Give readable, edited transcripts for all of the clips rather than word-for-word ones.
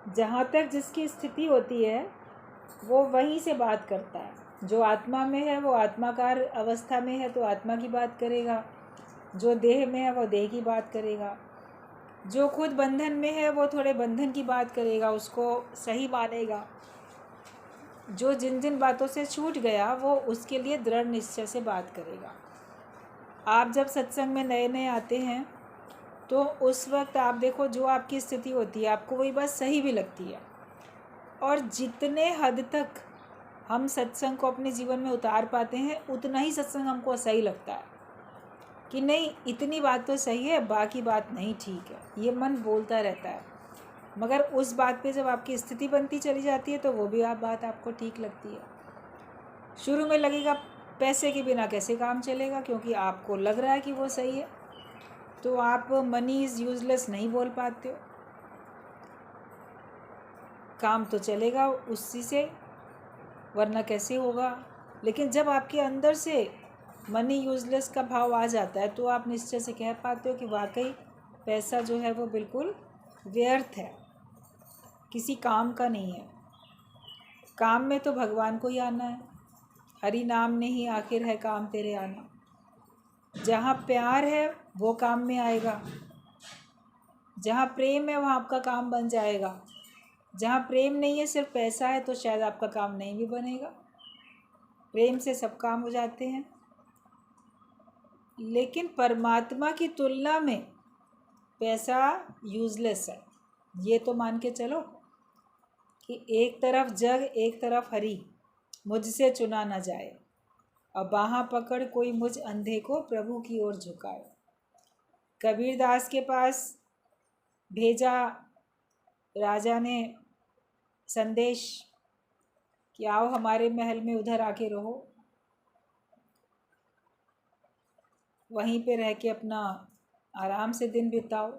जहाँ तक जिसकी स्थिति होती है वो वहीं से बात करता है। जो आत्मा में है वो आत्माकार अवस्था में है तो आत्मा की बात करेगा, जो देह में है वो देह की बात करेगा, जो खुद बंधन में है वो थोड़े बंधन की बात करेगा, उसको सही मानेगा। जो जिन जिन बातों से छूट गया वो उसके लिए दृढ़ निश्चय से बात करेगा। आप जब सत्संग में नए नए आते हैं तो उस वक्त आप देखो जो आपकी स्थिति होती है आपको वही बात सही भी लगती है, और जितने हद तक हम सत्संग को अपने जीवन में उतार पाते हैं उतना ही सत्संग हमको सही लगता है कि नहीं इतनी बात तो सही है, बाकी बात नहीं ठीक है। ये मन बोलता रहता है, मगर उस बात पे जब आपकी स्थिति बनती चली जाती है तो वो भी बात आपको ठीक लगती है। शुरू में लगेगा पैसे के बिना कैसे काम चलेगा, क्योंकि आपको लग रहा है कि वो सही है, तो आप मनी इज़ यूजलेस नहीं बोल पाते हो। काम तो चलेगा उसी से, वरना कैसे होगा। लेकिन जब आपके अंदर से मनी यूजलेस का भाव आ जाता है तो आप निश्चय से कह पाते हो कि वाकई पैसा जो है वो बिल्कुल व्यर्थ है, किसी काम का नहीं है। काम में तो भगवान को ही आना है, हरि नाम ने ही आखिर है काम तेरे आना। जहाँ प्यार है वो काम में आएगा, जहाँ प्रेम है वहाँ आपका काम बन जाएगा। जहाँ प्रेम नहीं है सिर्फ पैसा है तो शायद आपका काम नहीं भी बनेगा। प्रेम से सब काम हो जाते हैं। लेकिन परमात्मा की तुलना में पैसा यूजलेस है, ये तो मान के चलो कि एक तरफ जग एक तरफ हरि, मुझसे चुना न जाए, और बाहाँ पकड़ कोई मुझ अंधे को प्रभु की ओर झुकाए। कबीरदास के पास भेजा राजा ने संदेश कि आओ हमारे महल में उधर आके रहो, वहीं पे रह के अपना आराम से दिन बिताओ।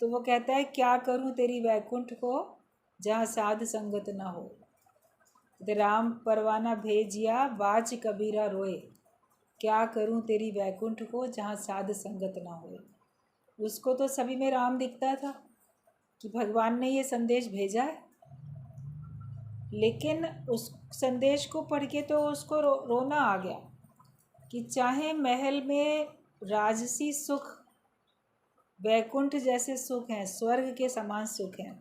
तो वो कहता है क्या करूं तेरी वैकुंठ को जहाँ साध संगत ना हो। राम परवाना भेजिया बाच कबीरा रोए, क्या करूं तेरी वैकुंठ को जहाँ साध संगत ना हो। उसको तो सभी में राम दिखता था कि भगवान ने ये संदेश भेजा है, लेकिन उस संदेश को पढ़ के तो उसको रोना आ गया कि चाहे महल में राजसी सुख वैकुंठ जैसे सुख हैं, स्वर्ग के समान सुख हैं,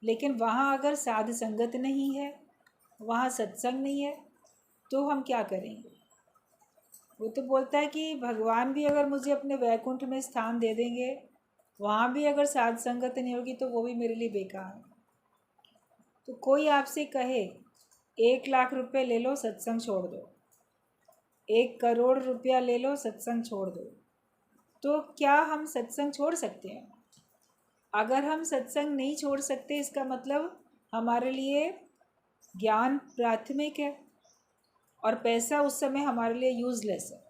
लेकिन वहाँ अगर साध संगत नहीं है, वहाँ सत्संग नहीं है, तो हम क्या करेंगे। वो तो बोलता है कि भगवान भी अगर मुझे अपने वैकुंठ में स्थान दे देंगे, वहाँ भी अगर साध संगत नहीं होगी तो वो भी मेरे लिए बेकार है। तो कोई आपसे कहे 1,00,000 रुपये ले लो सत्संग छोड़ दो, 1,00,00,000 रुपया ले लो सत्संग छोड़ दो, तो क्या हम सत्संग छोड़ सकते हैं। अगर हम सत्संग नहीं छोड़ सकते इसका मतलब हमारे लिए ज्ञान प्राथमिक है और पैसा उस समय हमारे लिए यूजलेस है।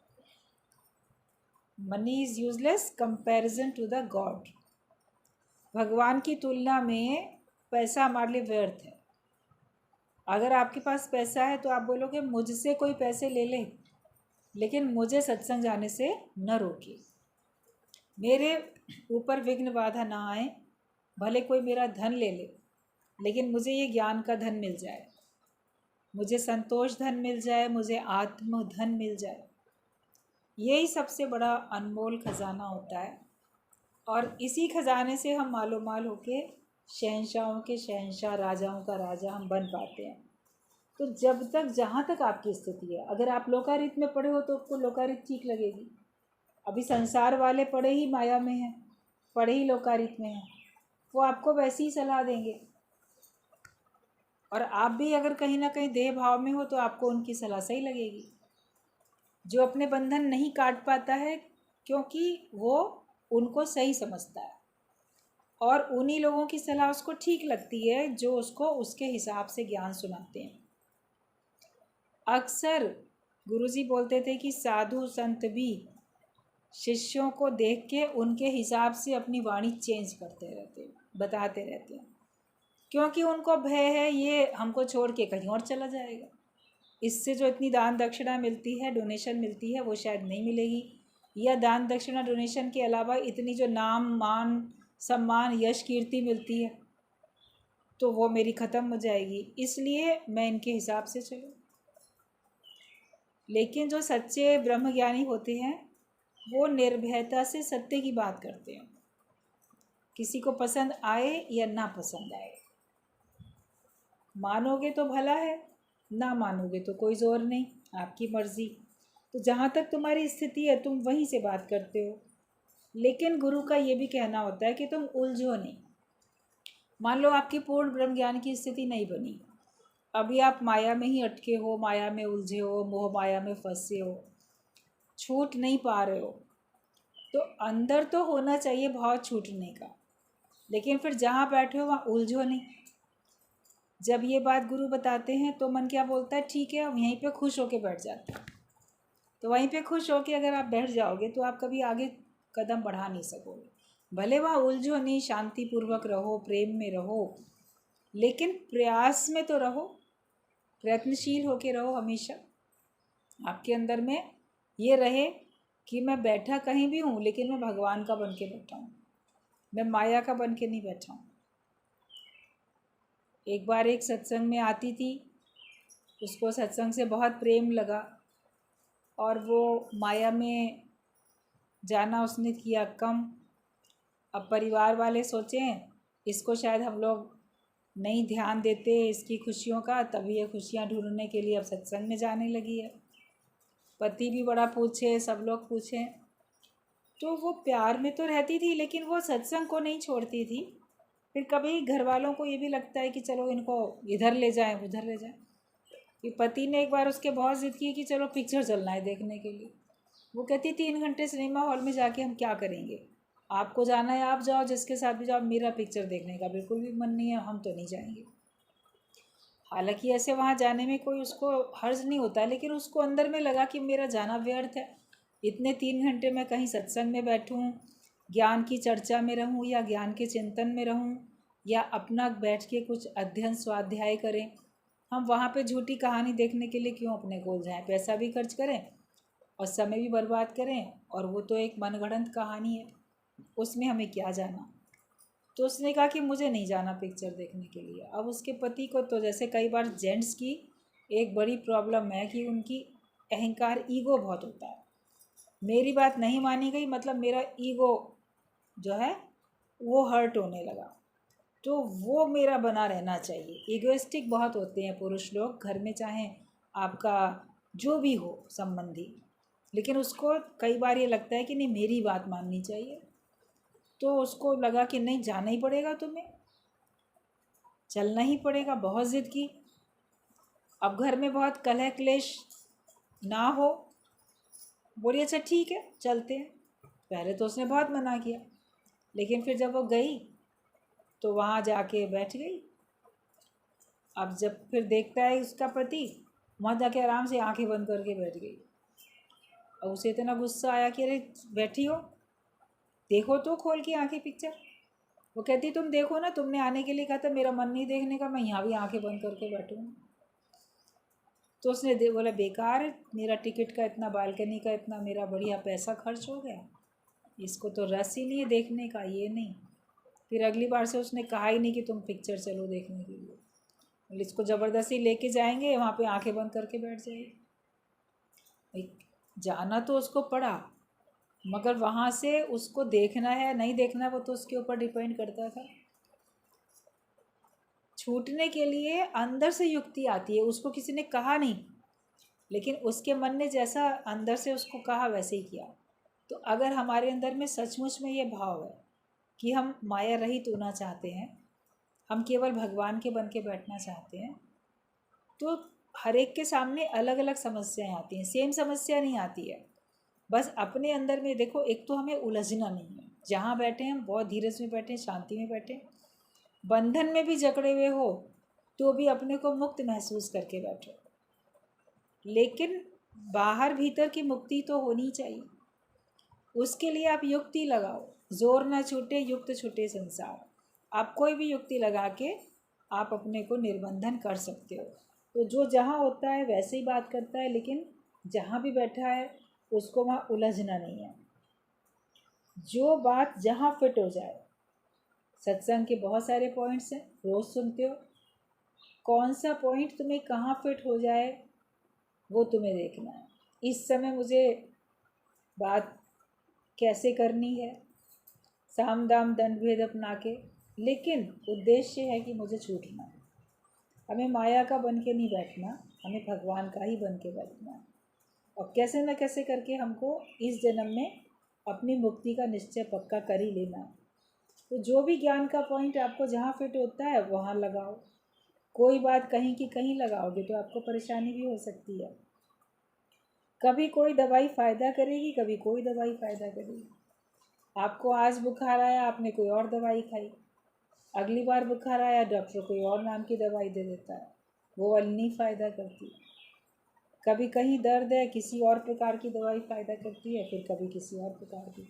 Money is useless comparison to the god. भगवान की तुलना में पैसा हमारे लिए व्यर्थ है। अगर आपके पास पैसा है तो आप बोलोगे मुझसे कोई पैसे ले ले, लेकिन मुझे सत्संग जाने से न रोके, मेरे ऊपर विघ्न बाधा ना आए, भले कोई मेरा धन ले ले, लेकिन मुझे ये ज्ञान का धन मिल जाए, मुझे संतोष धन मिल जाए, मुझे आत्म धन मिल जाए। यही सबसे बड़ा अनमोल खजाना होता है, और इसी खजाने से हम मालो माल होके शहंशाहों के शहंशाह, राजाओं का राजा हम बन पाते हैं। तो जब तक जहाँ तक आपकी स्थिति है, अगर आप लोकारित में पड़े हो तो आपको लोकारित ठीक लगेगी। अभी संसार वाले पड़े ही माया में हैं, पड़े ही लोकारित में हैं, वो आपको वैसी ही सलाह देंगे। और आप भी अगर कहीं ना कहीं देह भाव में हो तो आपको उनकी सलाह सही लगेगी। जो अपने बंधन नहीं काट पाता है क्योंकि वो उनको सही समझता है, और उन्हीं लोगों की सलाह उसको ठीक लगती है जो उसको उसके हिसाब से ज्ञान सुनाते हैं। अक्सर गुरुजी बोलते थे कि साधु संत भी शिष्यों को देख के उनके हिसाब से अपनी वाणी चेंज करते रहते हैं, बताते रहते हैं, क्योंकि उनको भय है ये हमको छोड़ के कहीं और चला जाएगा, इससे जो इतनी दान दक्षिणा मिलती है, डोनेशन मिलती है, वो शायद नहीं मिलेगी, या दान दक्षिणा डोनेशन के अलावा इतनी जो नाम मान सम्मान यश कीर्ति मिलती है तो वो मेरी ख़त्म हो जाएगी, इसलिए मैं इनके हिसाब से चलूँ। लेकिन जो सच्चे ब्रह्मज्ञानी होते हैं वो निर्भयता से सत्य की बात करते हैं, किसी को पसंद आए या ना पसंद आए। मानोगे तो भला है, ना मानोगे तो कोई ज़ोर नहीं, आपकी मर्ज़ी। तो जहाँ तक तुम्हारी स्थिति है तुम वहीं से बात करते हो। लेकिन गुरु का ये भी कहना होता है कि तुम उलझो नहीं। मान लो आपकी पूर्ण ब्रह्म ज्ञान की स्थिति नहीं बनी, अभी आप माया में ही अटके हो, माया में उलझे हो, मोह माया में फंसे हो, छूट नहीं पा रहे हो, तो अंदर तो होना चाहिए भाव छूटने का, लेकिन फिर जहाँ बैठे हो वहाँ उलझो नहीं। जब ये बात गुरु बताते हैं तो मन क्या बोलता है, ठीक है, हम यहीं पे खुश होके बैठ जाते हैं। तो वहीं पे खुश होके अगर आप बैठ जाओगे तो आप कभी आगे कदम बढ़ा नहीं सकोगे। भले वहाँ उलझो नहीं, शांतिपूर्वक रहो, प्रेम में रहो, लेकिन प्रयास में तो रहो, प्रयत्नशील होके रहो। हमेशा आपके अंदर में ये रहे कि मैं बैठा कहीं भी हूँ लेकिन मैं भगवान का बन के बैठा हूँ, मैं माया का बन के नहीं बैठा हूँ। एक बार एक सत्संग में आती थी, उसको सत्संग से बहुत प्रेम लगा और वो माया में जाना उसने किया कम। अब परिवार वाले सोचें इसको शायद हम लोग नहीं ध्यान देते इसकी खुशियों का, तभी ये खुशियाँ ढूंढने के लिए अब सत्संग में जाने लगी है। पति भी बड़ा पूछे, सब लोग पूछें, तो वो प्यार में तो रहती थी लेकिन वो सत्संग को नहीं छोड़ती थी। फिर कभी घर वालों को ये भी लगता है कि चलो इनको इधर ले जाएं, उधर ले जाएं। फिर पति ने एक बार उसके बहुत ज़िद की कि चलो पिक्चर चलना है देखने के लिए। वो कहती 3 घंटे सिनेमा हॉल में जाके हम क्या करेंगे, आपको जाना है आप जाओ, जिसके साथ भी जाओ, मेरा पिक्चर देखने का बिल्कुल भी मन नहीं है, हम तो नहीं जाएंगे। हालांकि ऐसे वहाँ जाने में कोई उसको हर्ज नहीं होता, लेकिन उसको अंदर में लगा कि मेरा जाना व्यर्थ है। इतने 3 घंटे मैं कहीं सत्संग में बैठूँ, ज्ञान की चर्चा में रहूँ या ज्ञान के चिंतन में रहूँ या अपना बैठ के कुछ अध्ययन स्वाध्याय करें, हम वहाँ पे झूठी कहानी देखने के लिए क्यों अपने गोल जाएं, पैसा भी खर्च करें और समय भी बर्बाद करें, और वो तो एक मनगढ़ंत कहानी है, उसमें हमें क्या जाना। तो उसने कहा कि मुझे नहीं जाना पिक्चर देखने के लिए। अब उसके पति को तो जैसे कई बार जेंट्स की एक बड़ी प्रॉब्लम है कि उनकी अहंकार, ईगो बहुत होता है। मेरी बात नहीं मानी गई मतलब मेरा ईगो जो है वो हर्ट होने लगा, तो वो मेरा बना रहना चाहिए। ईगोइस्टिक बहुत होते हैं पुरुष लोग, घर में चाहे आपका जो भी हो संबंधी, लेकिन उसको कई बार ये लगता है कि नहीं मेरी बात माननी चाहिए। तो उसको लगा कि नहीं जाना ही पड़ेगा, तुम्हें चलना ही पड़ेगा। बहुत ज़िद की। अब घर में बहुत कलह क्लेश ना हो, बोली अच्छा ठीक है चलते हैं। पहले तो उसने बहुत मना किया, लेकिन फिर जब वो गई तो वहाँ जाके बैठ गई। अब जब फिर देखता है उसका पति, वहाँ जाके आराम से आंखें बंद करके बैठ गई। और उसे इतना गुस्सा आया कि अरे बैठी हो, देखो तो खोल के आंखें पिक्चर। वो कहती तुम देखो ना, तुमने आने के लिए कहा था, मेरा मन नहीं देखने का, मैं यहाँ भी आंखें बंद करके बैठूँ। तो उसने बोला बेकार है, मेरा टिकट का इतना, बालकनी का इतना मेरा बढ़िया पैसा खर्च हो गया, इसको तो रस ही नहीं है देखने का, ये नहीं। फिर अगली बार से उसने कहा ही नहीं कि तुम पिक्चर चलो देखने के लिए, इसको ज़बरदस्ती लेके जाएंगे, वहाँ पे आंखें बंद करके बैठ जाएगी। जाना तो उसको पड़ा, मगर वहाँ से उसको देखना है नहीं देखना वो तो उसके ऊपर डिपेंड करता था। छूटने के लिए अंदर से युक्ति आती है, उसको किसी ने कहा नहीं, लेकिन उसके मन ने जैसा अंदर से उसको कहा वैसे ही किया। तो अगर हमारे अंदर में सचमुच में ये भाव है कि हम माया रहित होना चाहते हैं, हम केवल भगवान के बन के बैठना चाहते हैं, तो हर एक के सामने अलग अलग समस्याएं आती हैं, सेम समस्या नहीं आती है। बस अपने अंदर में देखो, एक तो हमें उलझना नहीं है, जहाँ बैठे हम बहुत धीरज में बैठे, शांति में बैठे, बंधन में भी जकड़े हुए हो तो भी अपने को मुक्त महसूस करके बैठो। लेकिन बाहर भीतर की मुक्ति तो होनी चाहिए, उसके लिए आप युक्ति लगाओ, जोर ना छूटे युक्त छूटे संसार। आप कोई भी युक्ति लगा के आप अपने को निर्बंधन कर सकते हो। तो जो जहाँ होता है वैसे ही बात करता है, लेकिन जहाँ भी बैठा है उसको वहाँ उलझना नहीं है। जो बात जहाँ फिट हो जाए सत्संग के बहुत सारे पॉइंट्स हैं, रोज़ सुनते हो, कौन सा पॉइंट तुम्हें कहाँ फिट हो जाए वो तुम्हें देखना है। इस समय मुझे बात कैसे करनी है, साम दाम दंड भेद अपना के, लेकिन उद्देश्य है कि मुझे छूटना है। हमें माया का बन के नहीं बैठना, हमें भगवान का ही बन के बैठना है। और कैसे न कैसे करके हमको इस जन्म में अपनी मुक्ति का निश्चय पक्का कर ही लेना है। तो जो भी ज्ञान का पॉइंट आपको जहाँ फिट होता है वहाँ लगाओ। कोई बात कहीं की कहीं लगाओगे तो आपको परेशानी भी हो सकती है। कभी कोई दवाई फ़ायदा करेगी, कभी कोई दवाई फ़ायदा करेगी। आपको आज बुखार आया, आपने कोई और दवाई खाई, अगली बार बुखार आया डॉक्टर कोई और नाम की दवाई दे देता है, वो वाली नहीं फ़ायदा करती। कभी कहीं दर्द है, किसी और प्रकार की दवाई फ़ायदा करती है, फिर कभी किसी और प्रकार की।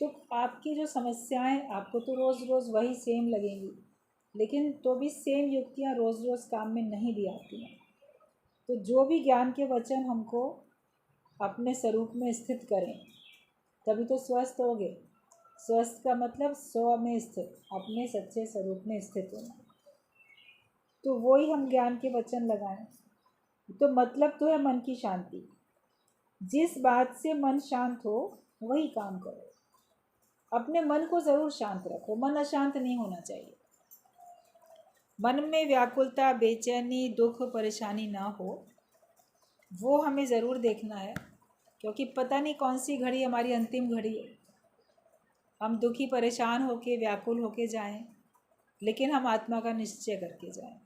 तो आपकी जो समस्याएं आपको तो रोज़ रोज़ वही सेम लगेंगी, लेकिन तो भी सेम युक्तियाँ रोज़ रोज़ काम में नहीं भी आती हैं। तो जो भी ज्ञान के वचन हमको अपने स्वरूप में स्थित करें, तभी तो स्वस्थ होगे। स्वस्थ का मतलब स्व में स्थित, अपने सच्चे स्वरूप में स्थित होना। तो वही हम ज्ञान के वचन लगाएं। तो मतलब तो है मन की शांति। जिस बात से मन शांत हो वही काम करो। अपने मन को ज़रूर शांत रखो, मन अशांत नहीं होना चाहिए। मन में व्याकुलता, बेचैनी, दुख, परेशानी ना हो, वो हमें ज़रूर देखना है, क्योंकि पता नहीं कौन सी घड़ी हमारी अंतिम घड़ी है। हम दुखी परेशान होके व्याकुल होके जाएं, लेकिन हम आत्मा का निश्चय करके जाएं।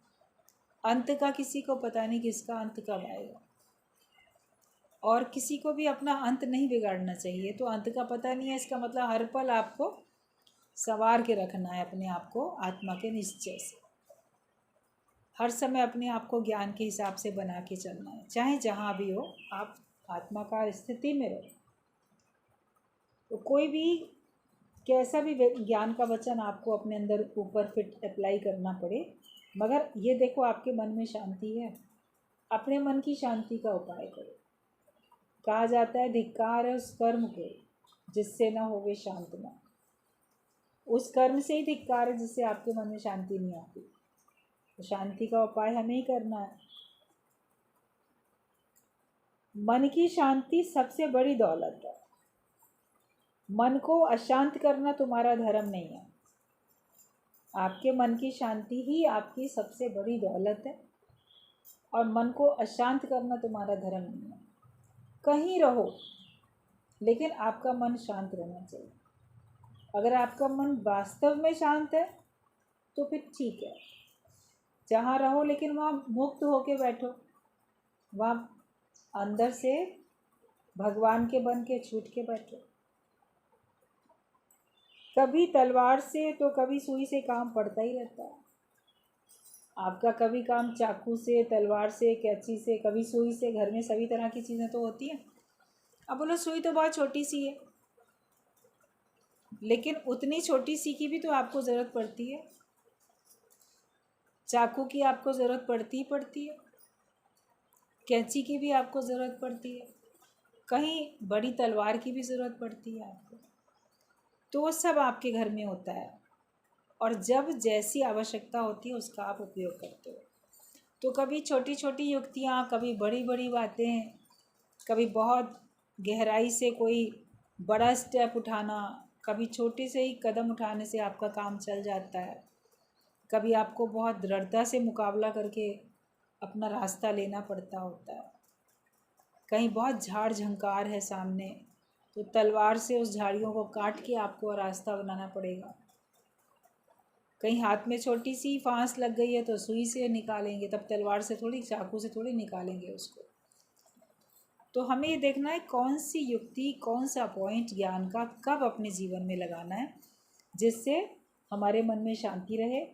अंत का किसी को पता नहीं किसका अंत कब आएगा, और किसी को भी अपना अंत नहीं बिगाड़ना चाहिए। तो अंत का पता नहीं है, इसका मतलब हर पल आपको संवार के रखना है अपने आप को आत्मा के निश्चय से। हर समय अपने आप को ज्ञान के हिसाब से बना के चलना है, चाहे जहाँ भी हो आप आत्मा का स्थिति में रहो। तो कोई भी कैसा भी ज्ञान का वचन आपको अपने अंदर ऊपर फिट अप्लाई करना पड़े, मगर ये देखो आपके मन में शांति है, अपने मन की शांति का उपाय करो। कहा जाता है धिक्कार है उस कर्म को जिससे न होवे शांत मन। उस कर्म से ही धिक्कार है जिससे आपके मन में शांति नहीं आती। तो शांति का उपाय हमें ही करना है। मन की शांति सबसे बड़ी दौलत है। मन को अशांत करना तुम्हारा धर्म नहीं है। आपके मन की शांति ही आपकी सबसे बड़ी दौलत है, और मन को अशांत करना तुम्हारा धर्म नहीं है। कहीं रहो, लेकिन आपका मन शांत रहना चाहिए। अगर आपका मन वास्तव में शांत है तो फिर ठीक है, जहाँ रहो लेकिन वहाँ मुक्त होके बैठो, वहाँ अंदर से भगवान के बन के छूट के बैठो। कभी तलवार से तो कभी सुई से काम पड़ता ही रहता है। आपका कभी काम चाकू से, तलवार से, कैंची से, कभी सुई से। घर में सभी तरह की चीज़ें तो होती हैं। अब बोलो सुई तो बहुत छोटी सी है, लेकिन उतनी छोटी सी की भी तो आपको ज़रूरत पड़ती है। चाकू की आपको ज़रूरत पड़ती ही पड़ती है, कैंची की भी आपको ज़रूरत पड़ती है, कहीं बड़ी तलवार की भी ज़रूरत पड़ती है आपको। तो वो सब आपके घर में होता है, और जब जैसी आवश्यकता होती है उसका आप उपयोग करते हो। तो कभी छोटी छोटी युक्तियाँ, कभी बड़ी बड़ी बातें, कभी बहुत गहराई से कोई बड़ा स्टेप उठाना, कभी छोटे से ही कदम उठाने से आपका काम चल जाता है। कभी आपको बहुत दृढ़ता से मुकाबला करके अपना रास्ता लेना पड़ता होता है। कहीं बहुत झाड़ झंकार है सामने, तो तलवार से उस झाड़ियों को काट के आपको रास्ता बनाना पड़ेगा। कहीं हाथ में छोटी सी फांस लग गई है तो सुई से निकालेंगे, तब तलवार से थोड़ी, चाकू से थोड़ी निकालेंगे उसको। तो हमें ये देखना है कौन सी युक्ति, कौन सा पॉइंट ज्ञान का कब अपने जीवन में लगाना है, जिससे हमारे मन में शांति रहे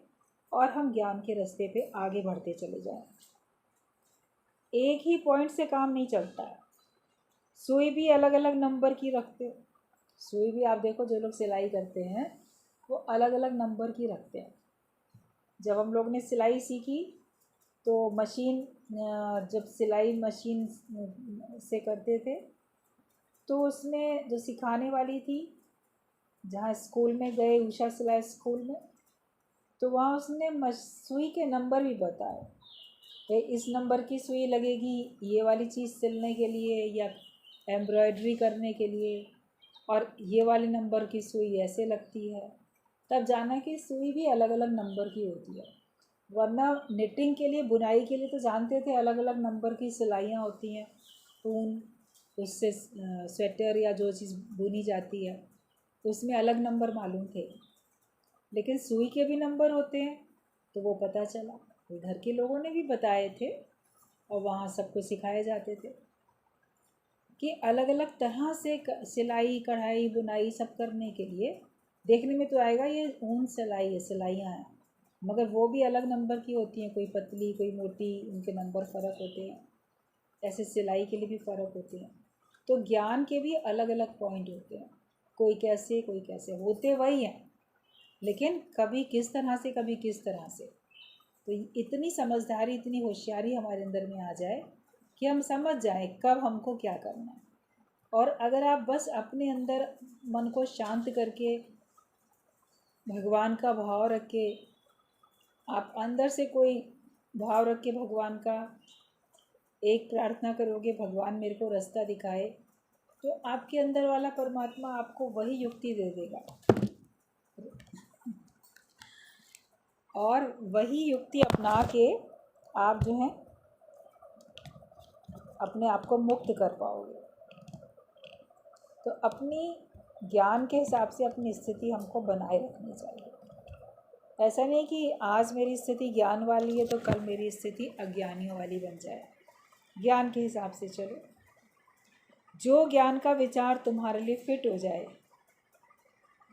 और हम ज्ञान के रास्ते पे आगे बढ़ते चले जाएं। एक ही पॉइंट से काम नहीं चलता है। सुई भी अलग अलग नंबर की रखते हो। सुई भी आप देखो, जो लोग सिलाई करते हैं वो अलग अलग नंबर की रखते हैं। जब हम लोग ने सिलाई सीखी तो मशीन, जब सिलाई मशीन से करते थे तो उसमें जो सिखाने वाली थी, जहाँ स्कूल में गए, उषा सिलाई स्कूल में, तो वहाँ उसने सुई के नंबर भी बताए कि इस नंबर की सुई लगेगी ये वाली चीज़ सिलने के लिए या एम्ब्रॉयडरी करने के लिए, और ये वाले नंबर की सुई ऐसे लगती है। तब जाना कि सुई भी अलग अलग नंबर की होती है, वरना निटिंग के लिए, बुनाई के लिए तो जानते थे अलग अलग नंबर की सिलाइयाँ होती हैं, ऊन उससे स्वेटर या जो चीज़ बुनी जाती है उसमें अलग नंबर मालूम थे, लेकिन सुई के भी नंबर होते हैं। तो वो पता चला, वो घर के लोगों ने भी बताए थे और वहाँ सबको सिखाए जाते थे कि अलग अलग तरह से सिलाई कढ़ाई बुनाई सब करने के लिए। देखने में तो आएगा ये ऊन सिलाई है, सिलाइयाँ हैं, मगर वो भी अलग नंबर की होती हैं, कोई पतली कोई मोटी, उनके नंबर फ़र्क होते हैं। ऐसे सिलाई के लिए भी फ़र्क होते हैं। तो ज्ञान के भी अलग अलग पॉइंट होते हैं, कोई कैसे कोई कैसे, होते वही हैं, लेकिन कभी किस तरह से कभी किस तरह से। तो इतनी समझदारी इतनी होशियारी हमारे अंदर में आ जाए कि हम समझ जाएं कब हमको क्या करना है। और अगर आप बस अपने अंदर मन को शांत करके भगवान का भाव रख के, आप अंदर से कोई भाव रख के भगवान का एक प्रार्थना करोगे, भगवान मेरे को रास्ता दिखाए, तो आपके अंदर वाला परमात्मा आपको वही युक्ति दे देगा और वही युक्ति अपना के आप जो है अपने आप को मुक्त कर पाओगे। तो अपनी ज्ञान के हिसाब से अपनी स्थिति हमको बनाए रखनी चाहिए। ऐसा नहीं कि आज मेरी स्थिति ज्ञान वाली है तो कल मेरी स्थिति अज्ञानियों वाली बन जाए। ज्ञान के हिसाब से चलो, जो ज्ञान का विचार तुम्हारे लिए फिट हो जाए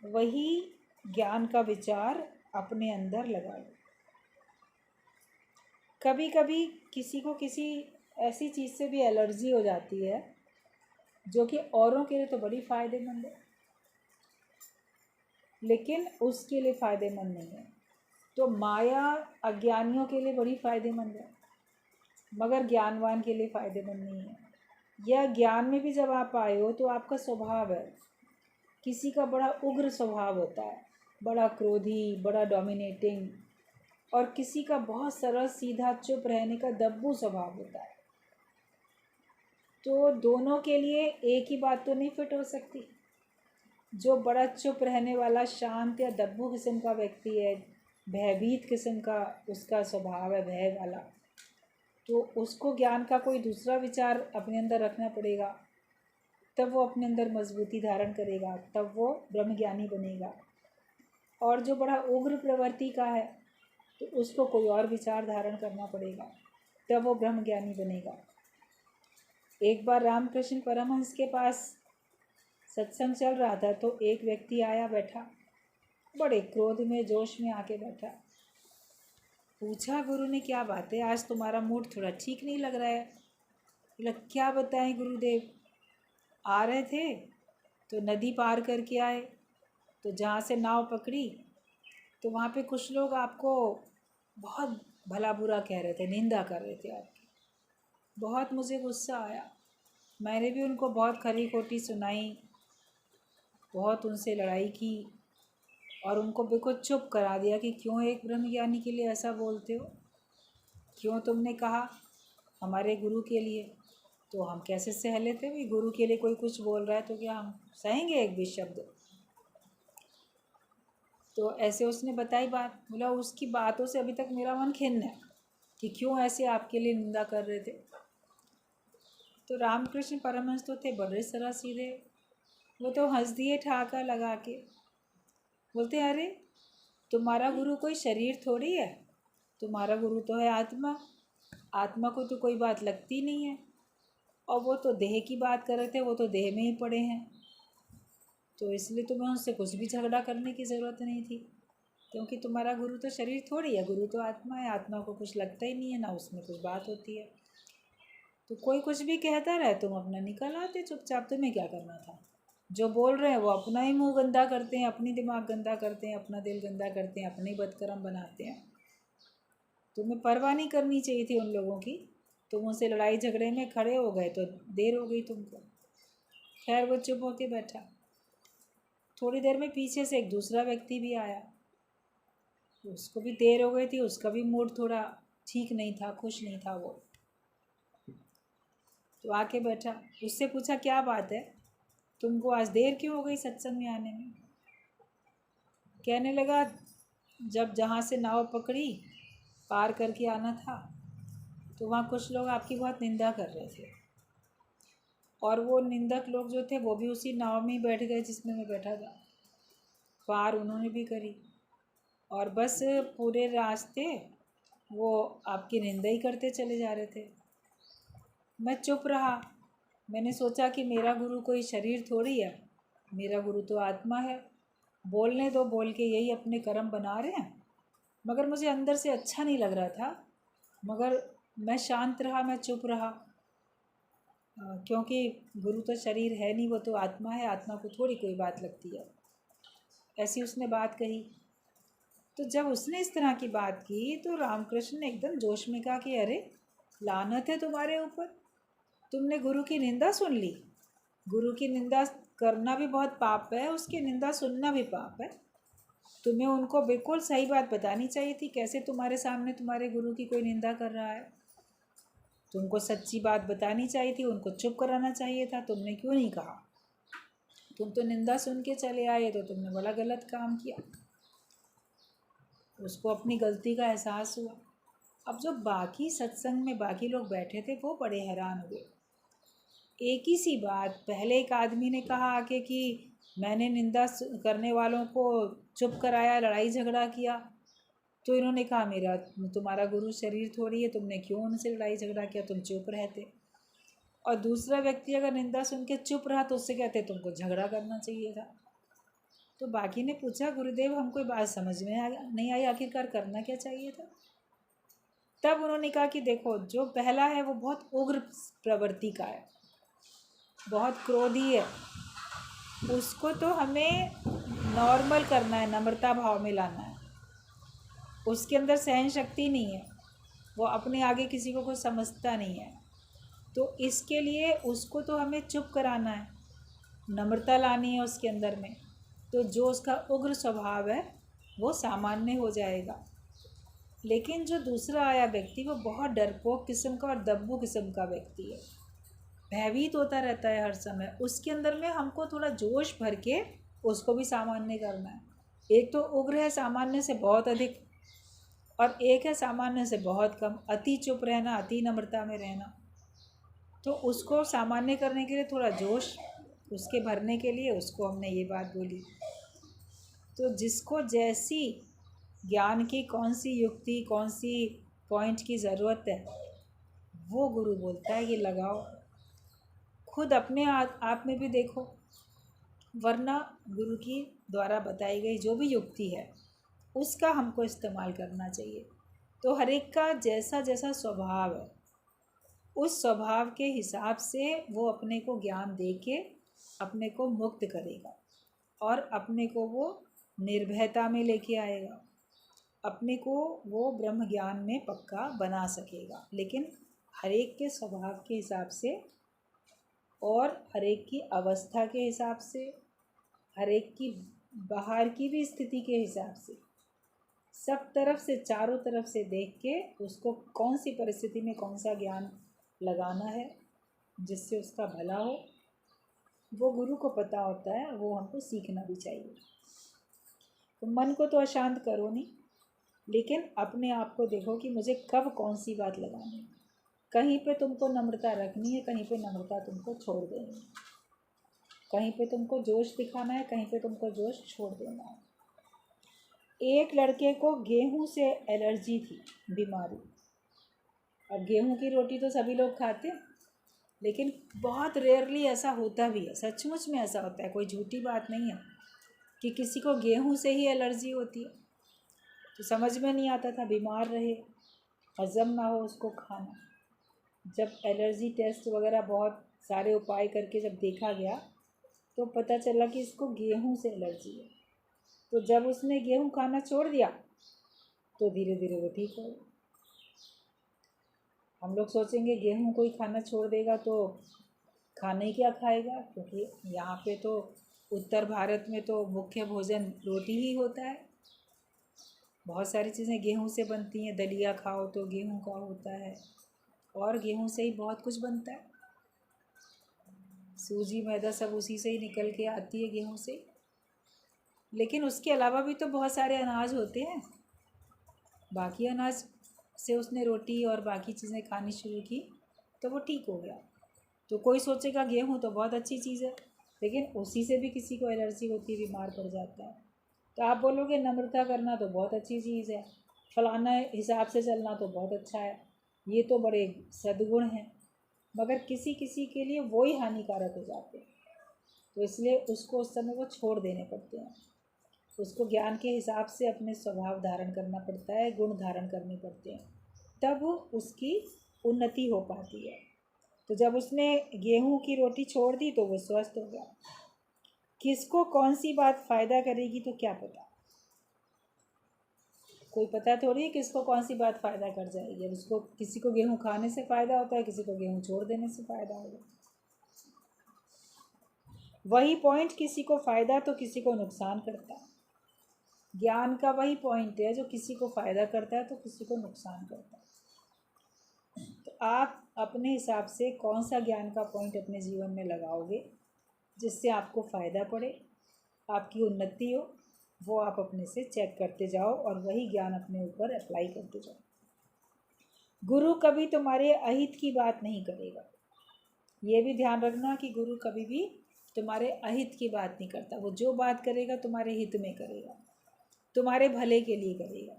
वही ज्ञान का विचार अपने अंदर लगा लो। कभी कभी किसी को किसी ऐसी चीज़ से भी एलर्जी हो जाती है जो कि औरों के लिए तो बड़ी फ़ायदेमंद है, लेकिन उसके लिए फ़ायदेमंद नहीं है। तो माया अज्ञानियों के लिए बड़ी फ़ायदेमंद है, मगर ज्ञानवान के लिए फ़ायदेमंद नहीं है। यह ज्ञान में भी जब आप आए हो तो आपका स्वभाव है, किसी का बड़ा उग्र स्वभाव होता है, बड़ा क्रोधी, बड़ा डोमिनेटिंग, और किसी का बहुत सरल सीधा चुप रहने का दब्बू स्वभाव होता है। तो दोनों के लिए एक ही बात तो नहीं फिट हो सकती। जो बड़ा चुप रहने वाला शांत या दब्बू किस्म का व्यक्ति है, भयभीत किस्म का उसका स्वभाव है, भय वाला, तो उसको ज्ञान का कोई दूसरा विचार अपने अंदर रखना पड़ेगा, तब वो अपने अंदर मजबूती धारण करेगा, तब वो ब्रह्मज्ञानी बनेगा। और जो बड़ा उग्र प्रवृत्ति का है तो उसको कोई और विचार धारण करना पड़ेगा, तब वो ब्रह्मज्ञानी बनेगा। एक बार रामकृष्ण परमहंस के पास सत्संग चल रहा था तो एक व्यक्ति आया, बैठा, बड़े क्रोध में जोश में आके बैठा। पूछा, गुरु ने क्या बात है, आज तुम्हारा मूड थोड़ा ठीक नहीं लग रहा है। बोला, क्या बताएं गुरुदेव, आ रहे थे तो नदी पार करके आए, तो जहाँ से नाव पकड़ी तो वहाँ पे कुछ लोग आपको बहुत भला बुरा कह रहे थे, निंदा कर रहे थे आपकी। बहुत मुझे गुस्सा आया, मैंने भी उनको बहुत खरी खोटी सुनाई, बहुत उनसे लड़ाई की और उनको बिल्कुल चुप करा दिया कि क्यों एक ब्रह्मज्ञानी के लिए ऐसा बोलते हो, क्यों तुमने कहा हमारे गुरु के लिए। तो हम कैसे सह लेते भाई, गुरु के लिए कोई कुछ बोल रहा है तो क्या हम सहेंगे एक भी शब्द। तो ऐसे उसने बताई बात। बोला, उसकी बातों से अभी तक मेरा मन खिन्न है कि क्यों ऐसे आपके लिए निंदा कर रहे थे। तो रामकृष्ण परमहंस तो थे बड़े सरल सीधे, वो तो हंस दिए ठहाका लगा के, बोलते, अरे तुम्हारा गुरु कोई शरीर थोड़ी है, तुम्हारा गुरु तो है आत्मा, आत्मा को तो कोई बात लगती नहीं है, और वो तो देह की बात कर रहे थे, वो तो देह में ही पड़े हैं, तो इसलिए तुम्हें उनसे कुछ भी झगड़ा करने की ज़रूरत नहीं थी, क्योंकि तुम्हारा गुरु तो शरीर थोड़ी है, गुरु तो आत्मा है, आत्मा को कुछ लगता ही नहीं है, ना उसमें कुछ बात होती है। तो कोई कुछ भी कहता रहे, तुम अपना निकल आते चुपचाप, तुम्हें क्या करना था। जो बोल रहे हैं वो अपना ही मुंह गंदा करते हैं, अपनी दिमाग गंदा करते हैं, अपना दिल गंदा करते हैं, अपने ही बदकर्म बनाते हैं। तुम्हें परवाह नहीं करनी चाहिए थी उन लोगों की, तुम उनसे लड़ाई झगड़े में खड़े हो गए तो देर हो गई तुमको। खैर वो चुप होके बैठा। थोड़ी देर में पीछे से एक दूसरा व्यक्ति भी आया, उसको भी देर हो गई थी, उसका भी मूड थोड़ा ठीक नहीं था, खुश नहीं था वो। तो आके बैठा, उससे पूछा क्या बात है, तुमको आज देर क्यों हो गई सत्संग में आने में। कहने लगा जब जहाँ से नाव पकड़ी पार करके आना था तो वहाँ कुछ लोग आपकी बहुत निंदा कर रहे थे, और वो निंदक लोग जो थे वो भी उसी नाव में ही बैठ गए जिसमें मैं बैठा था। पार उन्होंने भी करी, और बस पूरे रास्ते वो आपकी निंदा ही करते चले जा रहे थे। मैं चुप रहा। मैंने सोचा कि मेरा गुरु कोई शरीर थोड़ी है, मेरा गुरु तो आत्मा है, बोलने दो, बोल के यही अपने कर्म बना रहे हैं। मगर मुझे अंदर से अच्छा नहीं लग रहा था, मगर मैं शांत रहा, मैं चुप रहा। क्योंकि गुरु तो शरीर है नहीं, वो तो आत्मा है, आत्मा को थोड़ी कोई बात लगती है। ऐसी उसने बात कही। तो जब उसने इस तरह की बात की तो रामकृष्ण ने एकदम जोश में कहा कि अरे लानत है तुम्हारे ऊपर, तुमने गुरु की निंदा सुन ली। गुरु की निंदा करना भी बहुत पाप है, उसकी निंदा सुनना भी पाप है। तुम्हें उनको बिल्कुल सही बात बतानी चाहिए थी, कैसे तुम्हारे सामने तुम्हारे गुरु की कोई निंदा कर रहा है। तुमको सच्ची बात बतानी चाहिए थी, उनको चुप कराना चाहिए था, तुमने क्यों नहीं कहा। तुम तो निंदा सुन के चले आए, तो तुमने बड़ा गलत काम किया। उसको अपनी गलती का एहसास हुआ। अब जो बाकी सत्संग में बाकी लोग बैठे थे वो बड़े हैरान हुए। एक ही सी बात, पहले एक आदमी ने कहा आके कि मैंने निंदा करने वालों को चुप कराया, लड़ाई झगड़ा किया। तो इन्होंने कहा मेरा तुम्हारा गुरु शरीर थोड़ी है, तुमने क्यों उनसे लड़ाई झगड़ा किया, तुम चुप रहते। और दूसरा व्यक्ति अगर निंदा सुन के चुप रहा तो उससे कहते तुमको झगड़ा करना चाहिए था। तो बाकी ने पूछा गुरुदेव हमको बात समझ में नहीं आई, आखिरकार करना क्या चाहिए था। तब उन्होंने कहा कि देखो जो पहला है वो बहुत उग्र प्रवृत्ति का है, बहुत क्रोधी है, उसको तो हमें नॉर्मल करना है, नम्रता भाव में लाना है। उसके अंदर सहन शक्ति नहीं है, वो अपने आगे किसी को कुछ समझता नहीं है। तो इसके लिए उसको तो हमें चुप कराना है, नम्रता लानी है उसके अंदर में। तो जो उसका उग्र स्वभाव है वो सामान्य हो जाएगा। लेकिन जो दूसरा आया व्यक्ति वो बहुत डरपोक किस्म का और दब्बू किस्म का व्यक्ति है, भयभीत होता रहता है हर समय। उसके अंदर में हमको थोड़ा जोश भर के उसको भी सामान्य करना है। एक तो उग्र है सामान्य से बहुत अधिक, और एक है सामान्य से बहुत कम, अति चुप रहना, अति नम्रता में रहना। तो उसको सामान्य करने के लिए थोड़ा जोश उसके भरने के लिए उसको हमने ये बात बोली। तो जिसको जैसी ज्ञान की कौन सी युक्ति, कौन सी पॉइंट की ज़रूरत है, वो गुरु बोलता है ये लगाओ। खुद अपने आप में भी देखो, वरना गुरु की द्वारा बताई गई जो भी युक्ति है उसका हमको इस्तेमाल करना चाहिए। तो हर एक का जैसा जैसा स्वभाव है उस स्वभाव के हिसाब से वो अपने को ज्ञान दे के अपने को मुक्त करेगा, और अपने को वो निर्भयता में लेके आएगा, अपने को वो ब्रह्म ज्ञान में पक्का बना सकेगा। लेकिन हर एक के स्वभाव के हिसाब से और हर एक की अवस्था के हिसाब से, हर एक की बाहर की भी स्थिति के हिसाब से, सब तरफ से चारों तरफ से देख के उसको कौन सी परिस्थिति में कौन सा ज्ञान लगाना है जिससे उसका भला हो, वो गुरु को पता होता है। वो हमको सीखना भी चाहिए। तो मन को तो अशांत करो नहीं, लेकिन अपने आप को देखो कि मुझे कब कौन सी बात लगानी है। कहीं पे तुमको नम्रता रखनी है, कहीं पे नम्रता तुमको छोड़ देनी है, कहीं पे तुमको जोश दिखाना है, कहीं पे तुमको जोश छोड़ देना है। एक लड़के को गेहूं से एलर्जी थी, बीमारी। अब गेहूं की रोटी तो सभी लोग खाते हैं, लेकिन बहुत रेयरली ऐसा होता भी है, सचमुच में ऐसा होता है, कोई झूठी बात नहीं है कि किसी को गेहूं से ही एलर्जी होती है। तो समझ में नहीं आता था, बीमार रहे, हजम ना हो उसको खाना। जब एलर्जी टेस्ट वगैरह बहुत सारे उपाय करके जब देखा गया तो पता चला कि इसको गेहूं से एलर्जी है। तो जब उसने गेहूं खाना छोड़ दिया तो धीरे धीरे वो ठीक हो गया। हम लोग सोचेंगे गेहूं कोई खाना छोड़ देगा तो खाना ही क्या खाएगा, क्योंकि यहाँ पे तो उत्तर भारत में तो मुख्य भोजन रोटी ही होता है। बहुत सारी चीज़ें गेहूं से बनती हैं, दलिया खाओ तो गेहूं का होता है, और गेहूं से ही बहुत कुछ बनता है। सूजी मैदा सब उसी से ही निकल के आती है, गेहूं से। लेकिन उसके अलावा भी तो बहुत सारे अनाज होते हैं। बाकी अनाज से उसने रोटी और बाकी चीज़ें खानी शुरू की तो वो ठीक हो गया। तो कोई सोचेगा गेहूं तो बहुत अच्छी चीज़ है, लेकिन उसी से भी किसी को एलर्जी होती है, बीमार पड़ जाता है। तो आप बोलोगे नम्रता करना तो बहुत अच्छी चीज़ है, फलाना हिसाब से चलना तो बहुत अच्छा है, ये तो बड़े सद्गुण हैं, मगर किसी किसी के लिए वो ही हानिकारक हो जाते हैं। तो इसलिए उसको उस समय वो छोड़ देने पड़ते हैं। उसको ज्ञान के हिसाब से अपने स्वभाव धारण करना पड़ता है, गुण धारण करने पड़ते हैं, तब उसकी उन्नति हो पाती है। तो जब उसने गेहूं की रोटी छोड़ दी तो वो स्वस्थ हो गया। किसको कौन सी बात फ़ायदा करेगी तो क्या पता, कोई पता थोड़ी है किसको कौन सी बात फ़ायदा कर जाएगी। अब उसको किसी को गेहूं खाने से फ़ायदा होता है, किसी को गेहूं छोड़ देने से फ़ायदा होगा। वही पॉइंट किसी को फ़ायदा तो किसी को नुकसान करता है। ज्ञान का वही पॉइंट है जो किसी को फ़ायदा करता है तो किसी को नुकसान करता है। तो आप अपने हिसाब से कौन सा ज्ञान का पॉइंट अपने जीवन में लगाओगे जिससे आपको फ़ायदा पड़े, आपकी उन्नति हो, वो आप अपने से चेक करते जाओ और वही ज्ञान अपने ऊपर अप्लाई करते जाओ। गुरु कभी तुम्हारे अहित की बात नहीं करेगा, ये भी ध्यान रखना कि गुरु कभी भी तुम्हारे अहित की बात नहीं करता। वो जो बात करेगा तुम्हारे हित में करेगा, तुम्हारे भले के लिए करेगा।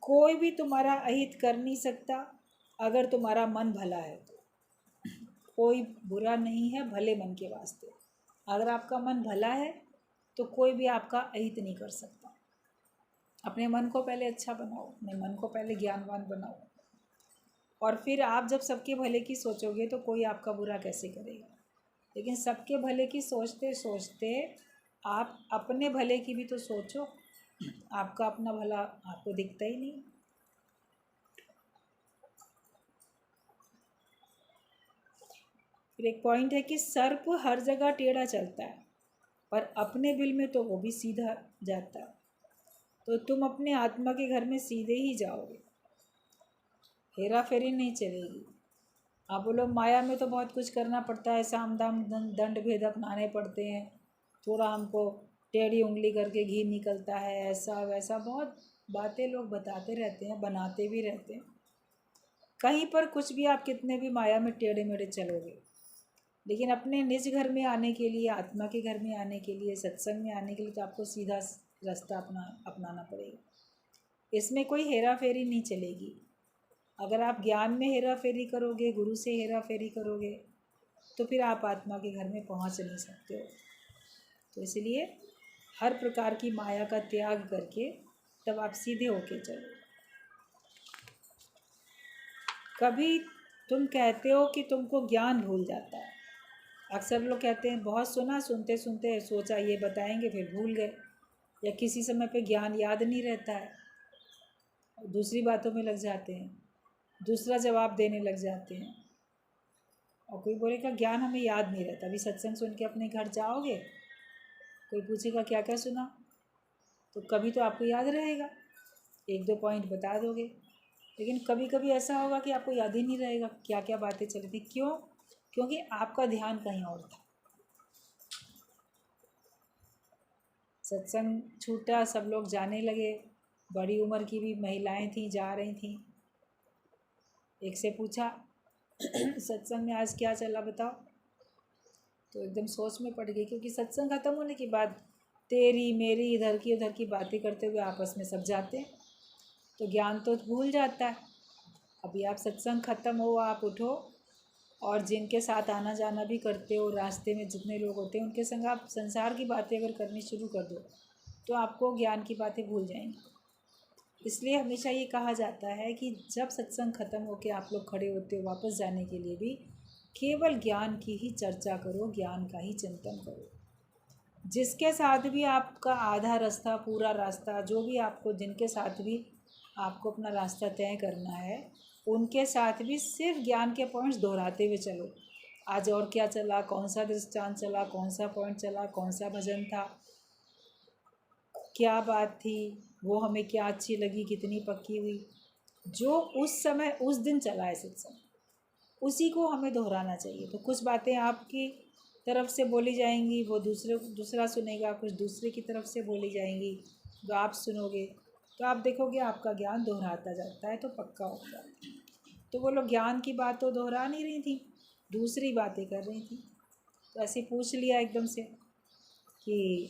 कोई भी तुम्हारा अहित कर नहीं सकता अगर तुम्हारा मन भला है तो। कोई बुरा नहीं है भले मन के वास्ते। अगर आपका मन भला है तो कोई भी आपका अहित नहीं कर सकता। अपने मन को पहले अच्छा बनाओ, अपने मन को पहले ज्ञानवान बनाओ, और फिर आप जब सबके भले की सोचोगे तो कोई आपका बुरा कैसे करेगा। लेकिन सबके भले की सोचते सोचते आप अपने भले की भी तो सोचो। आपका अपना भला आपको दिखता ही नहीं। फिर एक पॉइंट है कि सर्प हर जगह टेढ़ा चलता है, पर अपने बिल में तो वो भी सीधा जाता है। तो तुम अपने आत्मा के घर में सीधे ही जाओगे, हेरा फेरी नहीं चलेगी। आप बोलो माया में तो बहुत कुछ करना पड़ता है, साम दाम दंड भेद अपनाने पड़ते हैं, थोड़ा हमको टेढ़ी उंगली करके घी निकलता है, ऐसा वैसा बहुत बातें लोग बताते रहते हैं, बनाते भी रहते हैं। कहीं पर कुछ भी आप कितने भी माया में टेढ़े मेढ़े चलोगे, लेकिन अपने निज घर में आने के लिए, आत्मा के घर में आने के लिए, सत्संग में आने के लिए तो आपको सीधा रास्ता अपनाना पड़ेगा। इसमें कोई हेरा फेरी नहीं चलेगी। अगर आप ज्ञान में हेरा फेरी करोगे, गुरु से हेरा फेरी करोगे, तो फिर आप आत्मा के घर में पहुंच नहीं सकते हो। तो इसलिए हर प्रकार की माया का त्याग करके तब आप सीधे होके चलो। कभी तुम कहते हो कि तुमको ज्ञान भूल जाता है। अक्सर लोग कहते हैं बहुत सुना, सुनते सुनते सोचा ये बताएंगे, फिर भूल गए, या किसी समय पे ज्ञान याद नहीं रहता है, दूसरी बातों में लग जाते हैं, दूसरा जवाब देने लग जाते हैं। और कोई बोलेगा ज्ञान हमें याद नहीं रहता। अभी सत्संग सुन के अपने घर जाओगे, कोई पूछेगा क्या क्या सुना, तो कभी तो आपको याद रहेगा, एक दो पॉइंट बता दोगे, लेकिन कभी कभी ऐसा होगा कि आपको याद ही नहीं रहेगा क्या क्या बातें चली थी। क्यों? क्योंकि आपका ध्यान कहीं और था। सत्संग छूटा, सब लोग जाने लगे, बड़ी उम्र की भी महिलाएं थीं, जा रही थीं। एक से पूछा सत्संग में आज क्या चला बताओ, तो एकदम सोच में पड़ गई, क्योंकि सत्संग ख़त्म होने के बाद तेरी मेरी इधर की बातें करते हुए आपस में सब जाते हैं, तो ज्ञान तो भूल जाता है। अभी आप सत्संग ख़त्म हो, आप उठो और जिनके साथ आना जाना भी करते हो, रास्ते में जितने लोग होते हैं उनके संग आप संसार की बातें अगर करनी शुरू कर दो तो आपको ज्ञान की बातें भूल जाएंगी। इसलिए हमेशा ये कहा जाता है कि जब सत्संग ख़त्म होकर आप लोग खड़े होते हो वापस जाने के लिए भी, केवल ज्ञान की ही चर्चा करो, ज्ञान का ही चिंतन करो। जिसके साथ भी आपका आधा रास्ता, पूरा रास्ता, जो भी आपको, जिनके साथ भी आपको अपना रास्ता तय करना है, उनके साथ भी सिर्फ ज्ञान के पॉइंट्स दोहराते हुए चलो। आज और क्या चला, कौन सा दृष्टांत चला, कौन सा पॉइंट चला, कौन सा भजन था, क्या बात थी, वो हमें क्या अच्छी लगी, कितनी पक्की हुई, जो उस समय उस दिन चला है सत्संग, उसी को हमें दोहराना चाहिए। तो कुछ बातें आपकी तरफ से बोली जाएंगी, वो दूसरा सुनेगा, कुछ दूसरे की तरफ से बोली जाएंगी, जो आप सुनोगे तो आप देखोगे आपका ज्ञान दोहराता जाता है, तो पक्का हो जाता है। तो वो लोग ज्ञान की बात तो दोहरा नहीं रही थी, दूसरी बातें कर रही थी। तो ऐसे पूछ लिया एकदम से कि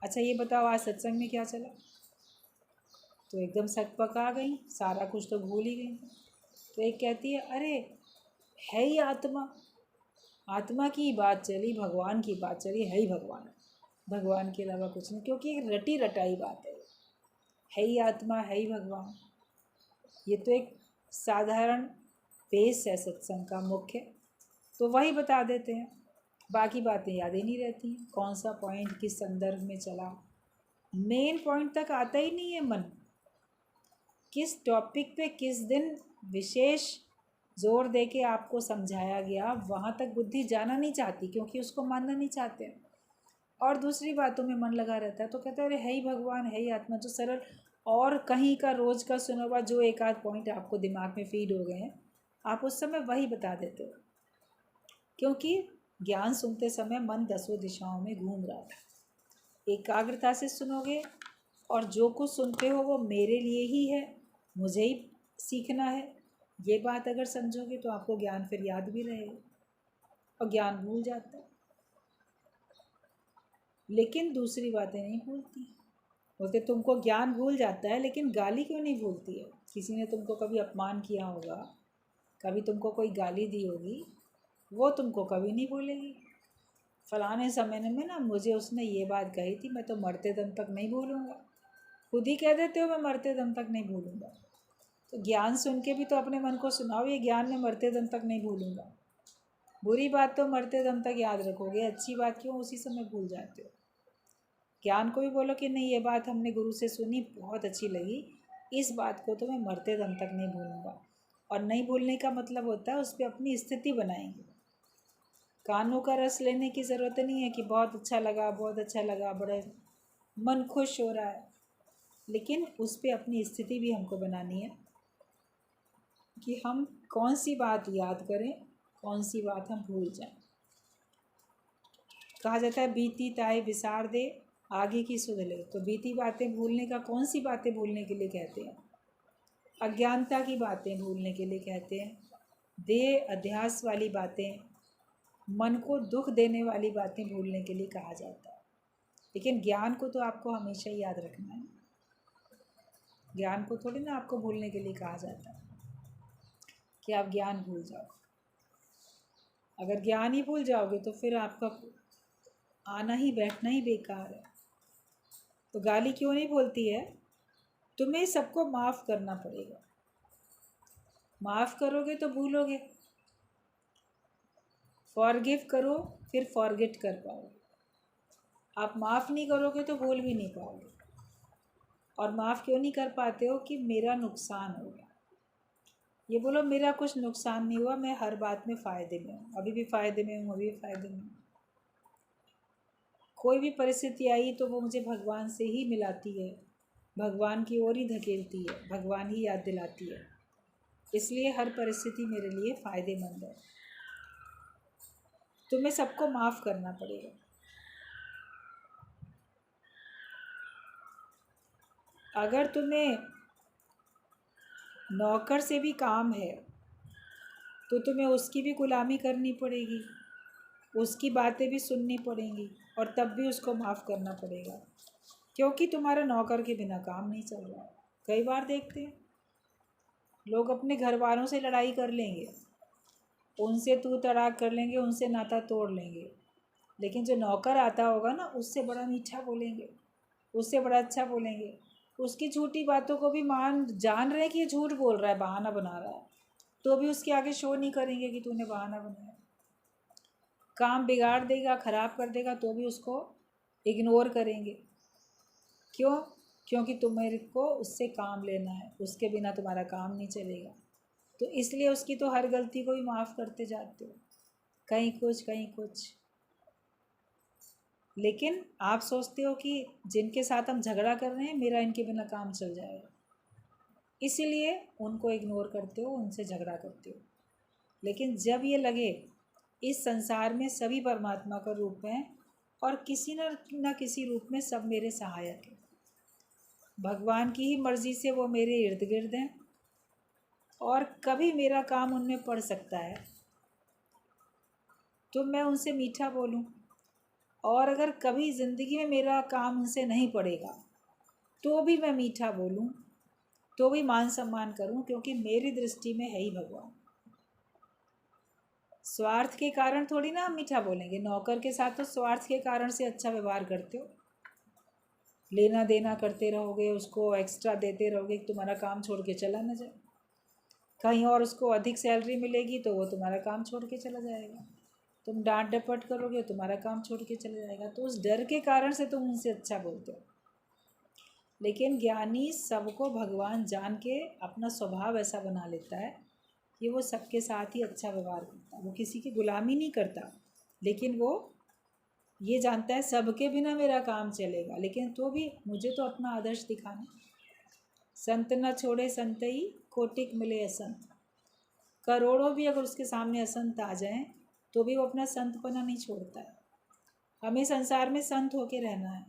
अच्छा ये बताओ आज सत्संग में क्या चला। तो एकदम सक पका गई, सारा कुछ तो भूल ही गई। तो एक कहती है अरे है ही आत्मा, आत्मा की बात चली, भगवान की बात चली, है ही भगवान, भगवान के अलावा कुछ नहीं, क्योंकि एक रटी रटाई बात है ही आत्मा, है ही भगवान। ये तो एक साधारण बेस है सत्संग का मुख्य, तो वही बता देते हैं, बाकी बातें याद ही नहीं रहती, कौन सा पॉइंट किस संदर्भ में चला, मेन पॉइंट तक आता ही नहीं है मन। किस टॉपिक पे किस दिन विशेष जोर दे के आपको समझाया गया, वहाँ तक बुद्धि जाना नहीं चाहती, क्योंकि उसको मानना नहीं चाहते हैं, और दूसरी बातों में मन लगा रहता है। तो कहते हैं अरे है ही भगवान, है ही आत्मा, जो सरल और कहीं का रोज़ का सुना हुआ जो एक आध पॉइंट आपको दिमाग में फीड हो गए हैं, आप उस समय वही बता देते हो, क्योंकि ज्ञान सुनते समय मन दसों दिशाओं में घूम रहा था। एकाग्रता से सुनोगे और जो कुछ सुनते हो वो मेरे लिए ही है, मुझे ही सीखना है, ये बात अगर समझोगे तो आपको ज्ञान फिर याद भी रहेगा, और ज्ञान भूल जाता है। लेकिन दूसरी बातें नहीं भूलती। बोलते तुमको ज्ञान भूल जाता है, लेकिन गाली क्यों नहीं भूलती है। किसी ने तुमको कभी अपमान किया होगा, कभी तुमको कोई गाली दी होगी, वो तुमको कभी नहीं भूलेगी। फलाने समय में ना मुझे उसने ये बात कही थी, मैं तो मरते दम तक नहीं भूलूंगा। खुद ही कह देते हो मैं मरते दम तक नहीं भूलूंगा। तो ज्ञान सुन के भी तो अपने मन को सुनाओ, ये ज्ञान में मरते दम तक नहीं भूलूंगा। बुरी बात तो मरते दम तक याद रखोगे, अच्छी बात क्यों उसी समय भूल जाते हो। ज्ञान को भी बोलो कि नहीं ये बात हमने गुरु से सुनी, बहुत अच्छी लगी, इस बात को तो मैं मरते दम तक नहीं भूलूंगा। और नहीं भूलने का मतलब होता है उस पर अपनी स्थिति बनाएंगे। कानों का रस लेने की ज़रूरत नहीं है कि बहुत अच्छा लगा, बहुत अच्छा लगा, बड़े मन खुश हो रहा है, लेकिन उस पर अपनी स्थिति भी हमको बनानी है कि हम कौन सी बात याद करें, कौन सी बात हम भूल जाएं। कहा जाता है बीती ताए बिसार दे, आगे की सुध ले। तो बीती बातें भूलने का, कौन सी बातें भूलने के लिए कहते हैं, अज्ञानता की बातें भूलने के लिए कहते हैं, देह अध्यास वाली बातें, मन को दुख देने वाली बातें भूलने के लिए कहा जाता है। लेकिन ज्ञान को तो आपको हमेशा ही याद रखना है, ज्ञान को थोड़ी ना आपको भूलने के लिए कहा जाता है कि आप ज्ञान भूल जाओ। अगर ज्ञान ही भूल जाओगे तो फिर आपका आना ही बैठना ही बेकार है। तो गाली क्यों नहीं बोलती है, तुम्हें सबको माफ़ करना पड़ेगा। माफ़ करोगे तो भूलोगे, फॉरगिव करो फिर फॉरगेट कर पाओगे। आप माफ़ नहीं करोगे तो भूल भी नहीं पाओगे। और माफ़ क्यों नहीं कर पाते हो कि मेरा नुकसान हो गया। ये बोलो मेरा कुछ नुकसान नहीं हुआ, मैं हर बात में फ़ायदे में हूँ, अभी भी फ़ायदे में हूँ, अभी भी फ़ायदे में हूँ। कोई भी परिस्थिति आई तो वो मुझे भगवान से ही मिलाती है, भगवान की ओर ही धकेलती है, भगवान ही याद दिलाती है, इसलिए हर परिस्थिति मेरे लिए फ़ायदेमंद है। तुम्हें सबको माफ़ करना पड़ेगा। अगर तुम्हें नौकर से भी काम है तो तुम्हें उसकी भी गुलामी करनी पड़ेगी, उसकी बातें भी सुननी पड़ेंगी, और तब भी उसको माफ़ करना पड़ेगा, क्योंकि तुम्हारा नौकर के बिना काम नहीं चल रहा है। कई बार देखते हैं लोग अपने घर वालों से लड़ाई कर लेंगे, उनसे तू तड़ाक कर लेंगे, उनसे नाता तोड़ लेंगे, लेकिन जो नौकर आता होगा ना उससे बड़ा मीठा बोलेंगे, उससे बड़ा अच्छा बोलेंगे, उसकी झूठी बातों को भी जान रहे हैं कि ये झूठ बोल रहा है, बहाना बना रहा है, तो भी उसके आगे शो नहीं करेंगे कि तूने बहाना बनाया। काम बिगाड़ देगा, ख़राब कर देगा, तो भी उसको इग्नोर करेंगे। क्यों? क्योंकि तुम्हारे को उससे काम लेना है, उसके बिना तुम्हारा काम नहीं चलेगा। तो इसलिए उसकी तो हर गलती को भी माफ़ करते जाते हो, कहीं कुछ कहीं कुछ। लेकिन आप सोचते हो कि जिनके साथ हम झगड़ा कर रहे हैं मेरा इनके बिना काम चल जाएगा, इसीलिए उनको इग्नोर करते हो, उनसे झगड़ा करते हो। लेकिन जब ये लगे इस संसार में सभी परमात्मा का रूप हैं और किसी न किसी रूप में सब मेरे सहायक हैं, भगवान की ही मर्ज़ी से वो मेरे इर्द गिर्द हैं और कभी मेरा काम उनमें पड़ सकता है, तो मैं उनसे मीठा बोलूं। और अगर कभी ज़िंदगी में मेरा काम उनसे नहीं पड़ेगा तो भी मैं मीठा बोलूं, तो भी मान सम्मान करूं, क्योंकि मेरी दृष्टि में है ही भगवान। स्वार्थ के कारण थोड़ी ना हम मीठा बोलेंगे। नौकर के साथ तो स्वार्थ के कारण से अच्छा व्यवहार करते हो, लेना देना करते रहोगे, उसको एक्स्ट्रा देते रहोगे, तुम्हारा काम छोड़ के चला ना जाए। कहीं और उसको अधिक सैलरी मिलेगी तो वो तुम्हारा काम छोड़ के चला जाएगा, तुम डांट डपट करोगे तुम्हारा काम छोड़ के चला जाएगा, तो उस डर के कारण से तुम उनसे अच्छा बोलते हो। लेकिन ज्ञानी सबको भगवान जान के अपना स्वभाव ऐसा बना लेता है कि वो सबके साथ ही अच्छा व्यवहार करता है, वो किसी की गुलामी नहीं करता, लेकिन वो ये जानता है सबके बिना मेरा काम चलेगा, लेकिन तो भी मुझे तो अपना आदर्श दिखाना। संत न छोड़े संतई, कोटिक मिले असंत। करोड़ों भी अगर उसके सामने असंत आ जाएं तो भी वो अपना संतपना नहीं छोड़ता है। हमें संसार में संत होके रहना है।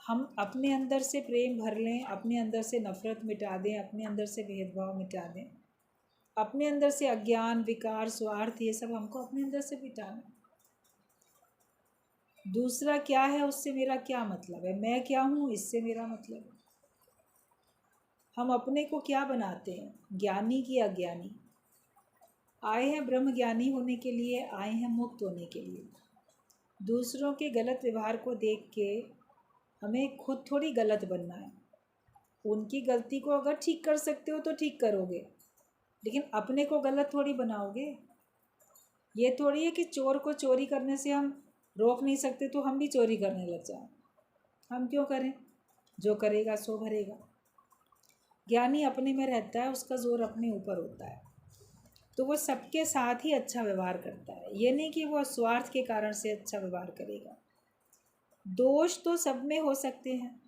हम अपने अंदर से प्रेम भर लें, अपने अंदर से नफ़रत मिटा दें, अपने अंदर से भेदभाव मिटा दें, अपने अंदर से अज्ञान, विकार, स्वार्थ, ये सब हमको अपने अंदर से मिटाना है। दूसरा क्या है उससे मेरा क्या मतलब है, मैं क्या हूँ इससे मेरा मतलब है। हम अपने को क्या बनाते हैं, ज्ञानी की अज्ञानी। आए हैं ब्रह्म ज्ञानी होने के लिए, आए हैं मुक्त होने के लिए। दूसरों के गलत व्यवहार को देख के हमें खुद थोड़ी गलत बनना है। उनकी गलती को अगर ठीक कर सकते हो तो ठीक करोगे, लेकिन अपने को गलत थोड़ी बनाओगे। ये थोड़ी है कि चोर को चोरी करने से हम रोक नहीं सकते तो हम भी चोरी करने लग जाएं। हम क्यों करें, जो करेगा सो भरेगा। ज्ञानी अपने में रहता है, उसका जोर अपने ऊपर होता है, तो वो सबके साथ ही अच्छा व्यवहार करता है। ये नहीं कि वो स्वार्थ के कारण से अच्छा व्यवहार करेगा। दोष तो सब में हो सकते हैं,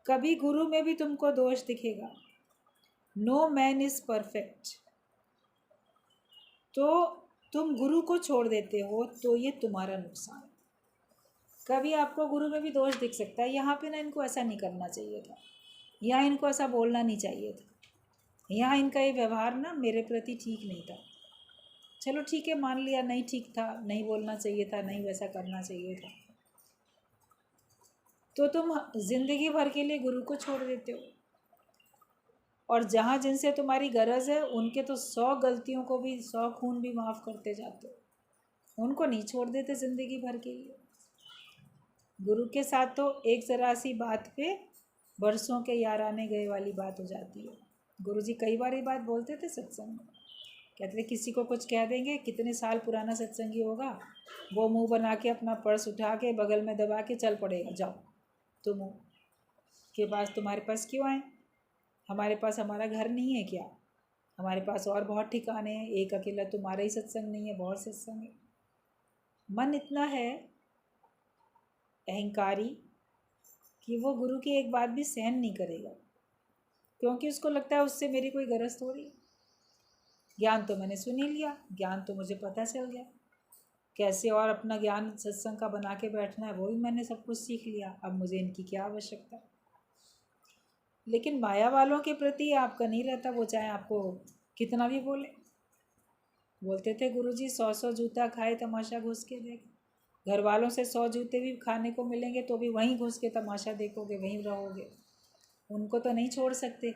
कभी गुरु में भी तुमको दोष दिखेगा। No man is perfect. तो तुम गुरु को छोड़ देते हो तो ये तुम्हारा नुकसान है। कभी आपको गुरु में भी दोष दिख सकता है, यहाँ पे ना इनको ऐसा नहीं करना चाहिए था, यहाँ इनको ऐसा बोलना नहीं चाहिए था, यहाँ इनका ये व्यवहार ना मेरे प्रति ठीक नहीं था। चलो ठीक है, मान लिया नहीं ठीक था, नहीं बोलना चाहिए था, नहीं वैसा करना चाहिए था, तो तुम ज़िंदगी भर के लिए गुरु को छोड़ देते हो। और जहाँ जिनसे तुम्हारी गरज है उनके तो 100 गलतियों को भी, 100 खून भी माफ़ करते जाते हो, उनको नहीं छोड़ देते ज़िंदगी भर के लिए। गुरु के साथ तो एक ज़रा सी बात पे बरसों के याराने गए वाली बात हो जाती है। गुरु जी कई बार ये बात बोलते थे सत्संग में, कहते थे किसी को कुछ कह देंगे, कितने साल पुराना सत्संगी होगा, वो मुंह बना के अपना पर्स उठा के बगल में दबा के चल पड़ेगा, जाओ तुम के पास, तुम्हारे पास क्यों आए, हमारे पास हमारा घर नहीं है क्या, हमारे पास और बहुत ठिकाने हैं, एक अकेला तुम्हारा ही सत्संग नहीं है, बहुत सत्संग है। मन इतना है अहंकारी कि वो गुरु की एक बात भी सहन नहीं करेगा, क्योंकि उसको लगता है उससे मेरी कोई गरज थोड़ी। ज्ञान तो मैंने सुन ही लिया, ज्ञान तो मुझे पता चल गया, कैसे और अपना ज्ञान सत्संग का बना के बैठना है वो भी मैंने सब कुछ सीख लिया, अब मुझे इनकी क्या आवश्यकता। लेकिन माया वालों के प्रति आपका नहीं रहता, वो चाहे आपको कितना भी बोले। बोलते थे गुरुजी 100 जूता खाए तमाशा घुस के देख। घर वालों से 100 जूते भी खाने को मिलेंगे तो भी वहीं घुस के तमाशा देखोगे, वहीं रहोगे, उनको तो नहीं छोड़ सकते।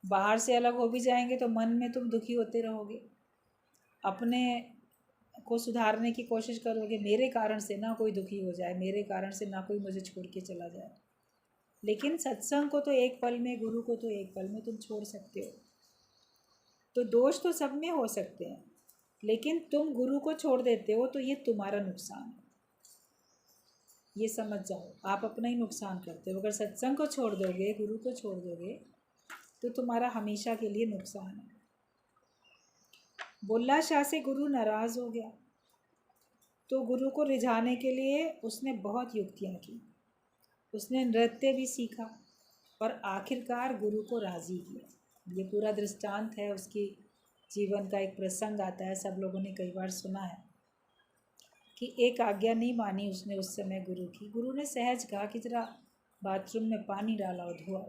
बाहर से अलग हो भी जाएंगे तो मन में तुम दुखी होते रहोगे, अपने को सुधारने की कोशिश करोगे, मेरे कारण से ना कोई दुखी हो जाए, मेरे कारण से ना कोई मुझे छोड़ के चला जाए। लेकिन सत्संग को तो एक पल में, गुरु को तो एक पल में तुम छोड़ सकते हो। तो दोष तो सब में हो सकते हैं, लेकिन तुम गुरु को छोड़ देते हो तो ये तुम्हारा नुकसान है, ये समझ जाओ, आप अपना ही नुकसान करते हो। अगर सत्संग को छोड़ दोगे, गुरु को छोड़ दोगे, तो तुम्हारा हमेशा के लिए नुकसान है। बुल्ला शाह से गुरु नाराज़ हो गया, तो गुरु को रिझाने के लिए उसने बहुत युक्तियाँ की, उसने नृत्य भी सीखा और आखिरकार गुरु को राज़ी किया। ये पूरा दृष्टांत है, उसकी जीवन का एक प्रसंग आता है, सब लोगों ने कई बार सुना है कि एक आज्ञा नहीं मानी उसने उस समय गुरु की। गुरु ने सहज कहा कि जरा बाथरूम में पानी डाला और धोआ।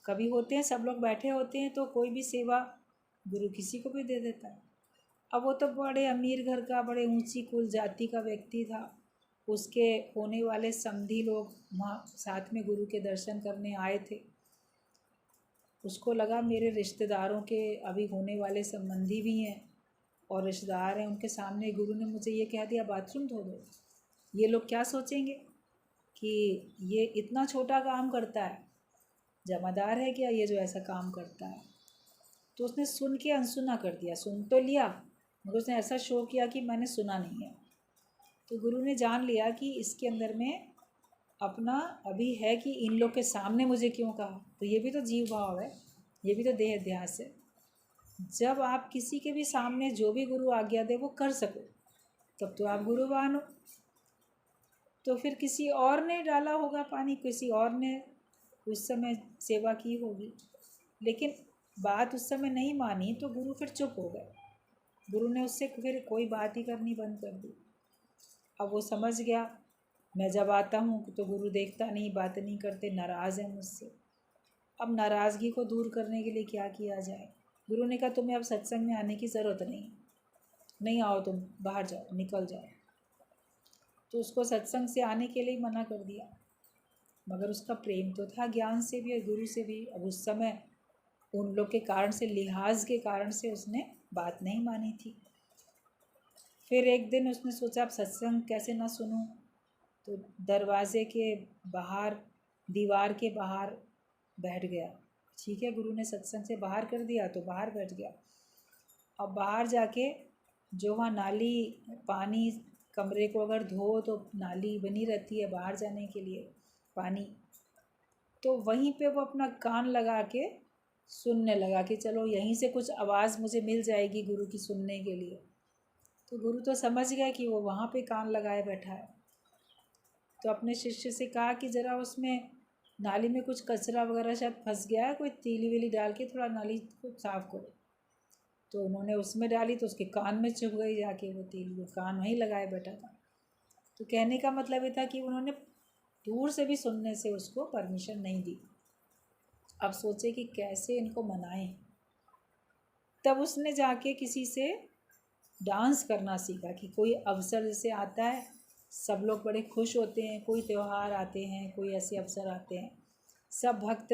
कभी होते हैं सब लोग बैठे होते हैं तो कोई भी सेवा गुरु किसी को भी दे देता है। अब वो तो बड़े अमीर घर का, बड़े ऊंची कुल जाति का व्यक्ति था। उसके होने वाले समधी लोग वहाँ साथ में गुरु के दर्शन करने आए थे। उसको लगा मेरे रिश्तेदारों के अभी होने वाले संबंधी भी हैं और रिश्तेदार हैं, उनके सामने गुरु ने मुझे ये कह दिया बाथरूम धो दो। ये लोग क्या सोचेंगे कि ये इतना छोटा काम करता है, जमादार है क्या ये जो ऐसा काम करता है। तो उसने सुन के अनसुना कर दिया, सुन तो लिया मगर उसने ऐसा शो किया कि मैंने सुना नहीं है। तो गुरु ने जान लिया कि इसके अंदर में अपना अभी है कि इन लोग के सामने मुझे क्यों कहा। तो ये भी तो जीव भाव है, ये भी तो देह अध्यास है। जब आप किसी के भी सामने जो भी गुरु आज्ञा दे वो कर सको तब तो आप गुरुवान हो। तो फिर किसी और ने डाला होगा पानी, किसी और ने उस समय सेवा की होगी, लेकिन बात उस समय नहीं मानी तो गुरु फिर चुप हो गए। गुरु ने उससे फिर कोई बात ही करनी बंद कर दी। अब वो समझ गया मैं जब आता हूँ तो गुरु देखता नहीं, बात नहीं करते, नाराज़ है मुझसे। अब नाराज़गी को दूर करने के लिए क्या किया जाए। गुरु ने कहा तुम्हें अब सत्संग में आने की ज़रूरत नहीं आओ, तुम बाहर जाओ, निकल जाओ। तो उसको सत्संग से आने के लिए मना कर दिया, मगर उसका प्रेम तो था ज्ञान से भी और गुरु से भी। अब उस समय उन लोग के कारण से, लिहाज के कारण से उसने बात नहीं मानी थी। फिर एक दिन उसने सोचा अब सत्संग कैसे ना सुनूं, तो दरवाजे के बाहर, दीवार के बाहर बैठ गया। ठीक है, गुरु ने सत्संग से बाहर कर दिया तो बाहर बैठ गया। अब बाहर जाके जो वहाँ नाली, पानी, कमरे को अगर धो तो नाली बनी रहती है बाहर जाने के लिए पानी, तो वहीं पे वो अपना कान लगा के सुनने लगा कि चलो यहीं से कुछ आवाज़ मुझे मिल जाएगी गुरु की सुनने के लिए। तो गुरु तो समझ गया कि वो वहाँ पे कान लगाए बैठा है। तो अपने शिष्य से कहा कि ज़रा उसमें नाली में कुछ कचरा वगैरह शायद फंस गया है, कोई तीली वीली डाल के थोड़ा नाली को साफ़ करो। तो उन्होंने उसमें डाली तो उसके कान में चुभ गई जाके वो तीली, वो कान वहीं लगाए बैठा था। तो कहने का मतलब ये था कि उन्होंने दूर से भी सुनने से उसको परमिशन नहीं दी। अब सोचे कि कैसे इनको मनाएं। तब उसने जाके किसी से डांस करना सीखा कि कोई अवसर जैसे आता है, सब लोग बड़े खुश होते हैं, कोई त्यौहार आते हैं, कोई ऐसे अवसर आते हैं, सब भक्त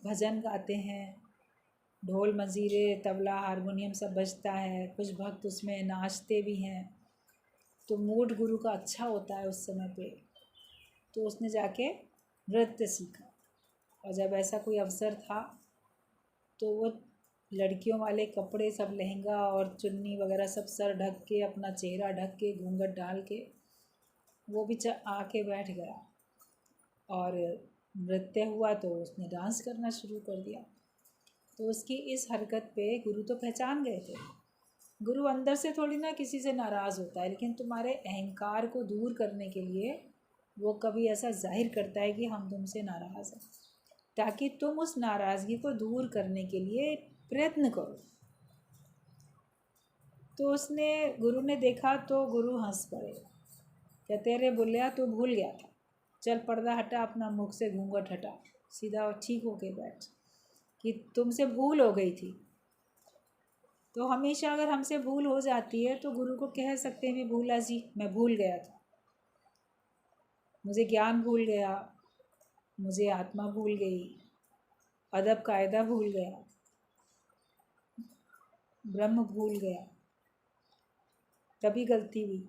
भजन गाते हैं, ढोल मंजीरे तबला हारमोनियम सब बजता है, कुछ भक्त उसमें नाचते भी हैं, तो मूड गुरु का अच्छा होता है उस समय पे। तो उसने जाके नृत्य सीखा और जब ऐसा कोई अवसर था तो वो लड़कियों वाले कपड़े सब, लहंगा और चुन्नी वगैरह सब सर ढक के, अपना चेहरा ढक के, घूंघट डाल के वो भी आके बैठ गया और नृत्य हुआ तो उसने डांस करना शुरू कर दिया। तो उसकी इस हरकत पे गुरु तो पहचान गए थे। गुरु अंदर से थोड़ी ना किसी से नाराज़ होता है, लेकिन तुम्हारे अहंकार को दूर करने के लिए वो कभी ऐसा जाहिर करता है कि हम तुमसे नाराज़ हैं, ताकि तुम उस नाराज़गी को दूर करने के लिए प्रयत्न करो। तो उसने, गुरु ने देखा तो गुरु हंस पड़े, कहते अरे बुल्लिया तू भूल गया था, चल पर्दा हटा, अपना मुख से घूंघट हटा, सीधा ठीक होके बैठ, कि तुमसे भूल हो गई थी। तो हमेशा अगर हमसे भूल हो जाती है तो गुरु को कह सकते हैं भूला जी मैं भूल गया था, मुझे ज्ञान भूल गया, मुझे आत्मा भूल गई, अदब कायदा भूल गया, ब्रह्म भूल गया, तभी गलती हुई।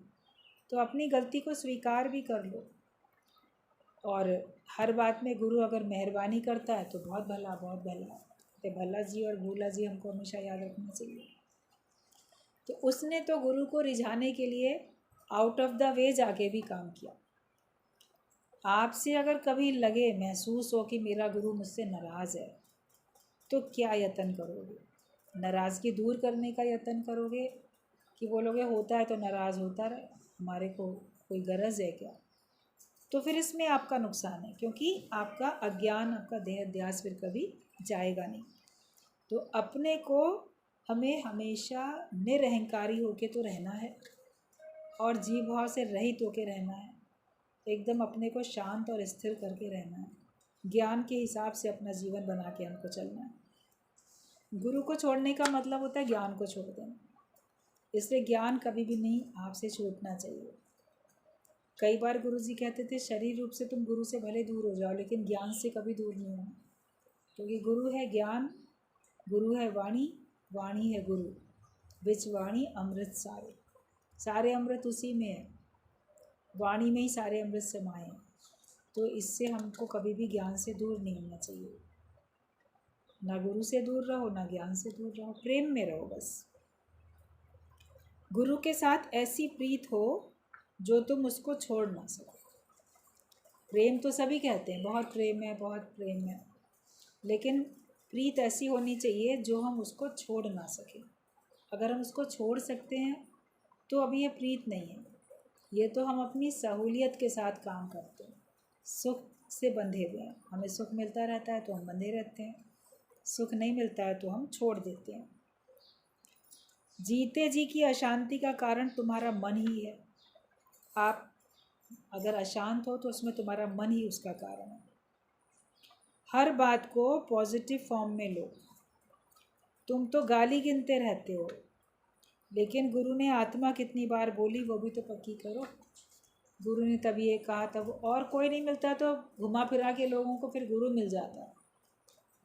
तो अपनी गलती को स्वीकार भी कर लो। और हर बात में गुरु अगर मेहरबानी करता है तो बहुत भला, बहुत भला। तो भला जी और भूला जी हमको हमेशा याद रखना चाहिए। तो उसने तो गुरु को रिझाने के लिए आउट ऑफ द वे जाके भी काम किया। आपसे अगर कभी लगे, महसूस हो कि मेरा गुरु मुझसे नाराज़ है, तो क्या यत्न करोगे? नाराज़गी दूर करने का यत्न करोगे कि बोलोगे होता है तो नाराज़ होता रहे, हमारे को कोई गरज है क्या? तो फिर इसमें आपका नुकसान है, क्योंकि आपका अज्ञान, आपका देह अध्यास फिर कभी जाएगा नहीं। तो अपने को हमें हमेशा निरहंकारी होके तो रहना है और जीव भाव से रहित होके रहना है, एकदम अपने को शांत और स्थिर करके रहना है, ज्ञान के हिसाब से अपना जीवन बना के हमको चलना है। गुरु को छोड़ने का मतलब होता है ज्ञान को छोड़ देना, इसलिए ज्ञान कभी भी नहीं आपसे छूटना चाहिए। कई बार गुरु जी कहते थे शरीर रूप से तुम गुरु से भले दूर हो जाओ लेकिन ज्ञान से कभी दूर नहीं होना, क्योंकि गुरु है ज्ञान, गुरु है वाणी, वाणी है गुरु, विच वाणी अमृत सारे, सारे अमृत उसी में है, वाणी में ही सारे अमृत समाए हैं। तो इससे हमको कभी भी ज्ञान से दूर नहीं होना चाहिए, ना गुरु से दूर रहो ना ज्ञान से दूर रहो, प्रेम में रहो बस। गुरु के साथ ऐसी प्रीत हो जो तुम उसको छोड़ ना सको। प्रेम तो सभी कहते हैं बहुत प्रेम है बहुत प्रेम है, लेकिन प्रीत ऐसी होनी चाहिए जो हम उसको छोड़ ना सकें। अगर हम उसको छोड़ सकते हैं तो अभी ये प्रीत नहीं है, ये तो हम अपनी सहूलियत के साथ काम करते हैं, सुख से बंधे हुए हैं। हमें सुख मिलता रहता है तो हम बंधे रहते हैं, सुख नहीं मिलता है तो हम छोड़ देते हैं। जीते जी की अशांति का कारण तुम्हारा मन ही है। आप अगर अशांत हो तो उसमें तुम्हारा मन ही उसका कारण है। हर बात को पॉजिटिव फॉर्म में लो। तुम तो गाली गिनते रहते हो, लेकिन गुरु ने आत्मा कितनी बार बोली वो भी तो पक्की करो। गुरु ने तब ये कहा, तब और कोई नहीं मिलता तो घुमा फिरा के लोगों को फिर गुरु मिल जाता,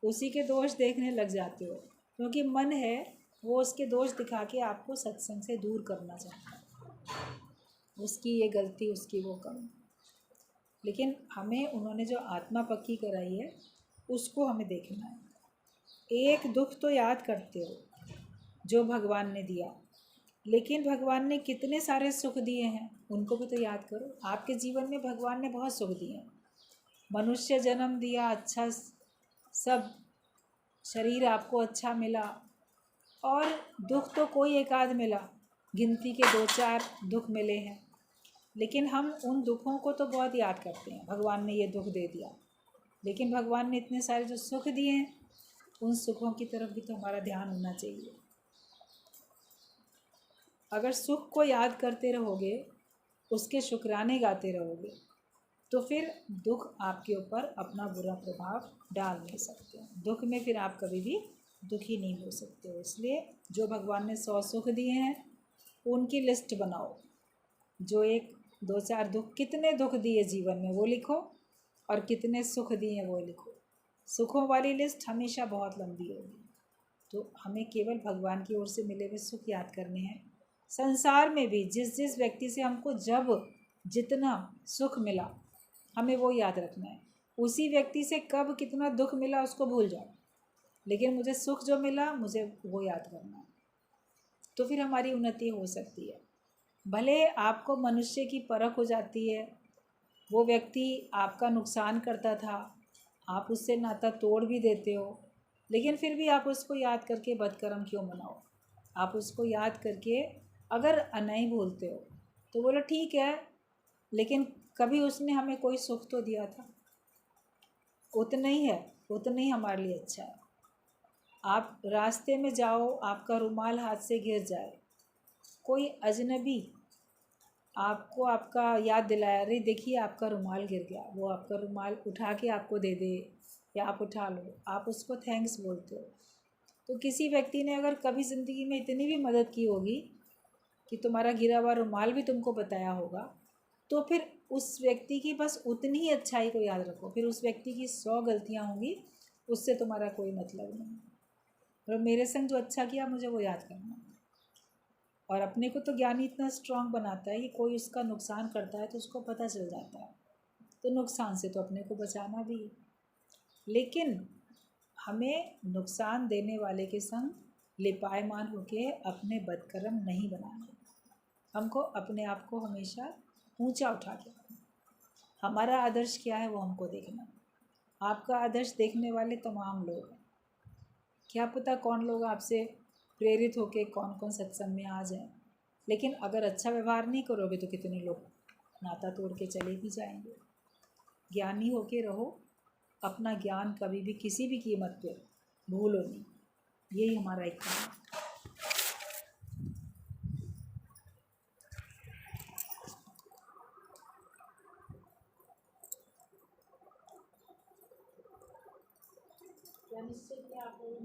उसी के दोष देखने लग जाते हो, क्योंकि मन है वो उसके दोष दिखा के आपको सत्संग से दूर करना चाहता है, उसकी ये गलती उसकी वो कमी। लेकिन हमें उन्होंने जो आत्मा पक्की कराई है उसको हमें देखना है। एक दुख तो याद करते हो जो भगवान ने दिया, लेकिन भगवान ने कितने सारे सुख दिए हैं उनको भी तो याद करो। आपके जीवन में भगवान ने बहुत सुख दिए हैं, मनुष्य जन्म दिया, अच्छा सब शरीर आपको अच्छा मिला, और दुख तो कोई एक आध मिला, गिनती के 2-4 दुख मिले हैं, लेकिन हम उन दुखों को तो बहुत याद करते हैं, भगवान ने ये दुख दे दिया। लेकिन भगवान ने इतने सारे जो सुख दिए हैं उन सुखों की तरफ भी तो हमारा ध्यान होना चाहिए। अगर सुख को याद करते रहोगे, उसके शुक्राने गाते रहोगे, तो फिर दुख आपके ऊपर अपना बुरा प्रभाव डाल नहीं सकते। दुख में फिर आप कभी भी दुखी नहीं हो सकते हो। इसलिए जो भगवान ने 100 सुख दिए हैं उनकी लिस्ट बनाओ, जो 1-2-4 दुख, कितने दुख दिए जीवन में वो लिखो, और कितने सुख दिए वो लिखो। सुखों वाली लिस्ट हमेशा बहुत लंबी होगी। तो हमें केवल भगवान की ओर से मिले हुए सुख याद करने हैं। संसार में भी जिस जिस व्यक्ति से हमको जब जितना सुख मिला हमें वो याद रखना है। उसी व्यक्ति से कब कितना दुख मिला उसको भूल जाओ, लेकिन मुझे सुख जो मिला मुझे वो याद करना है, तो फिर हमारी उन्नति हो सकती है। भले आपको मनुष्य की परख हो जाती है, वो व्यक्ति आपका नुकसान करता था, आप उससे नाता तोड़ भी देते हो, लेकिन फिर भी आप उसको याद करके बदकर्म क्यों मनाओ। आप उसको याद करके अगर नहीं भूलते हो तो बोलो ठीक है, लेकिन कभी उसने हमें कोई सुख तो दिया था, उतना ही है, उतना ही हमारे लिए अच्छा है। आप रास्ते में जाओ, आपका रुमाल हाथ से गिर जाए, कोई अजनबी आपको आपका याद दिलाया, अरे देखिए आपका रुमाल गिर गया, वो आपका रुमाल उठा के आपको दे दे या आप उठा लो, आप उसको थैंक्स बोलते हो। तो किसी व्यक्ति ने अगर कभी ज़िंदगी में इतनी भी मदद की होगी कि तुम्हारा गिरा हुआ रुमाल भी तुमको बताया होगा, तो फिर उस व्यक्ति की बस उतनी ही अच्छाई को याद रखो। फिर उस व्यक्ति की 100 गलतियाँ होंगी, उससे तुम्हारा कोई मतलब नहीं। और मेरे संग जो अच्छा किया मुझे वो याद करना है। और अपने को तो ज्ञान इतना स्ट्रांग बनाता है कि कोई उसका नुकसान करता है तो उसको पता चल जाता है, तो नुकसान से तो अपने को बचाना भी है। लेकिन हमें नुकसान देने वाले के संग लिपायमान होके अपने बदकर्म नहीं बनाने। हमको अपने आप को हमेशा ऊंचा उठा के रखना। हमारा आदर्श क्या है वो हमको देखना। आपका आदर्श देखने वाले तमाम लोग हैं, क्या पता कौन लोग आपसे प्रेरित होके कौन कौन सत्संग में आ जाएं। लेकिन अगर अच्छा व्यवहार नहीं करोगे तो कितने लोग नाता तोड़ के चले भी जाएंगे। ज्ञानी होके रहो, अपना ज्ञान कभी भी किसी भी कीमत पे भूलो नहीं। यही हमारा एक काम है। क्या निश्चय किया आप लोगों ने?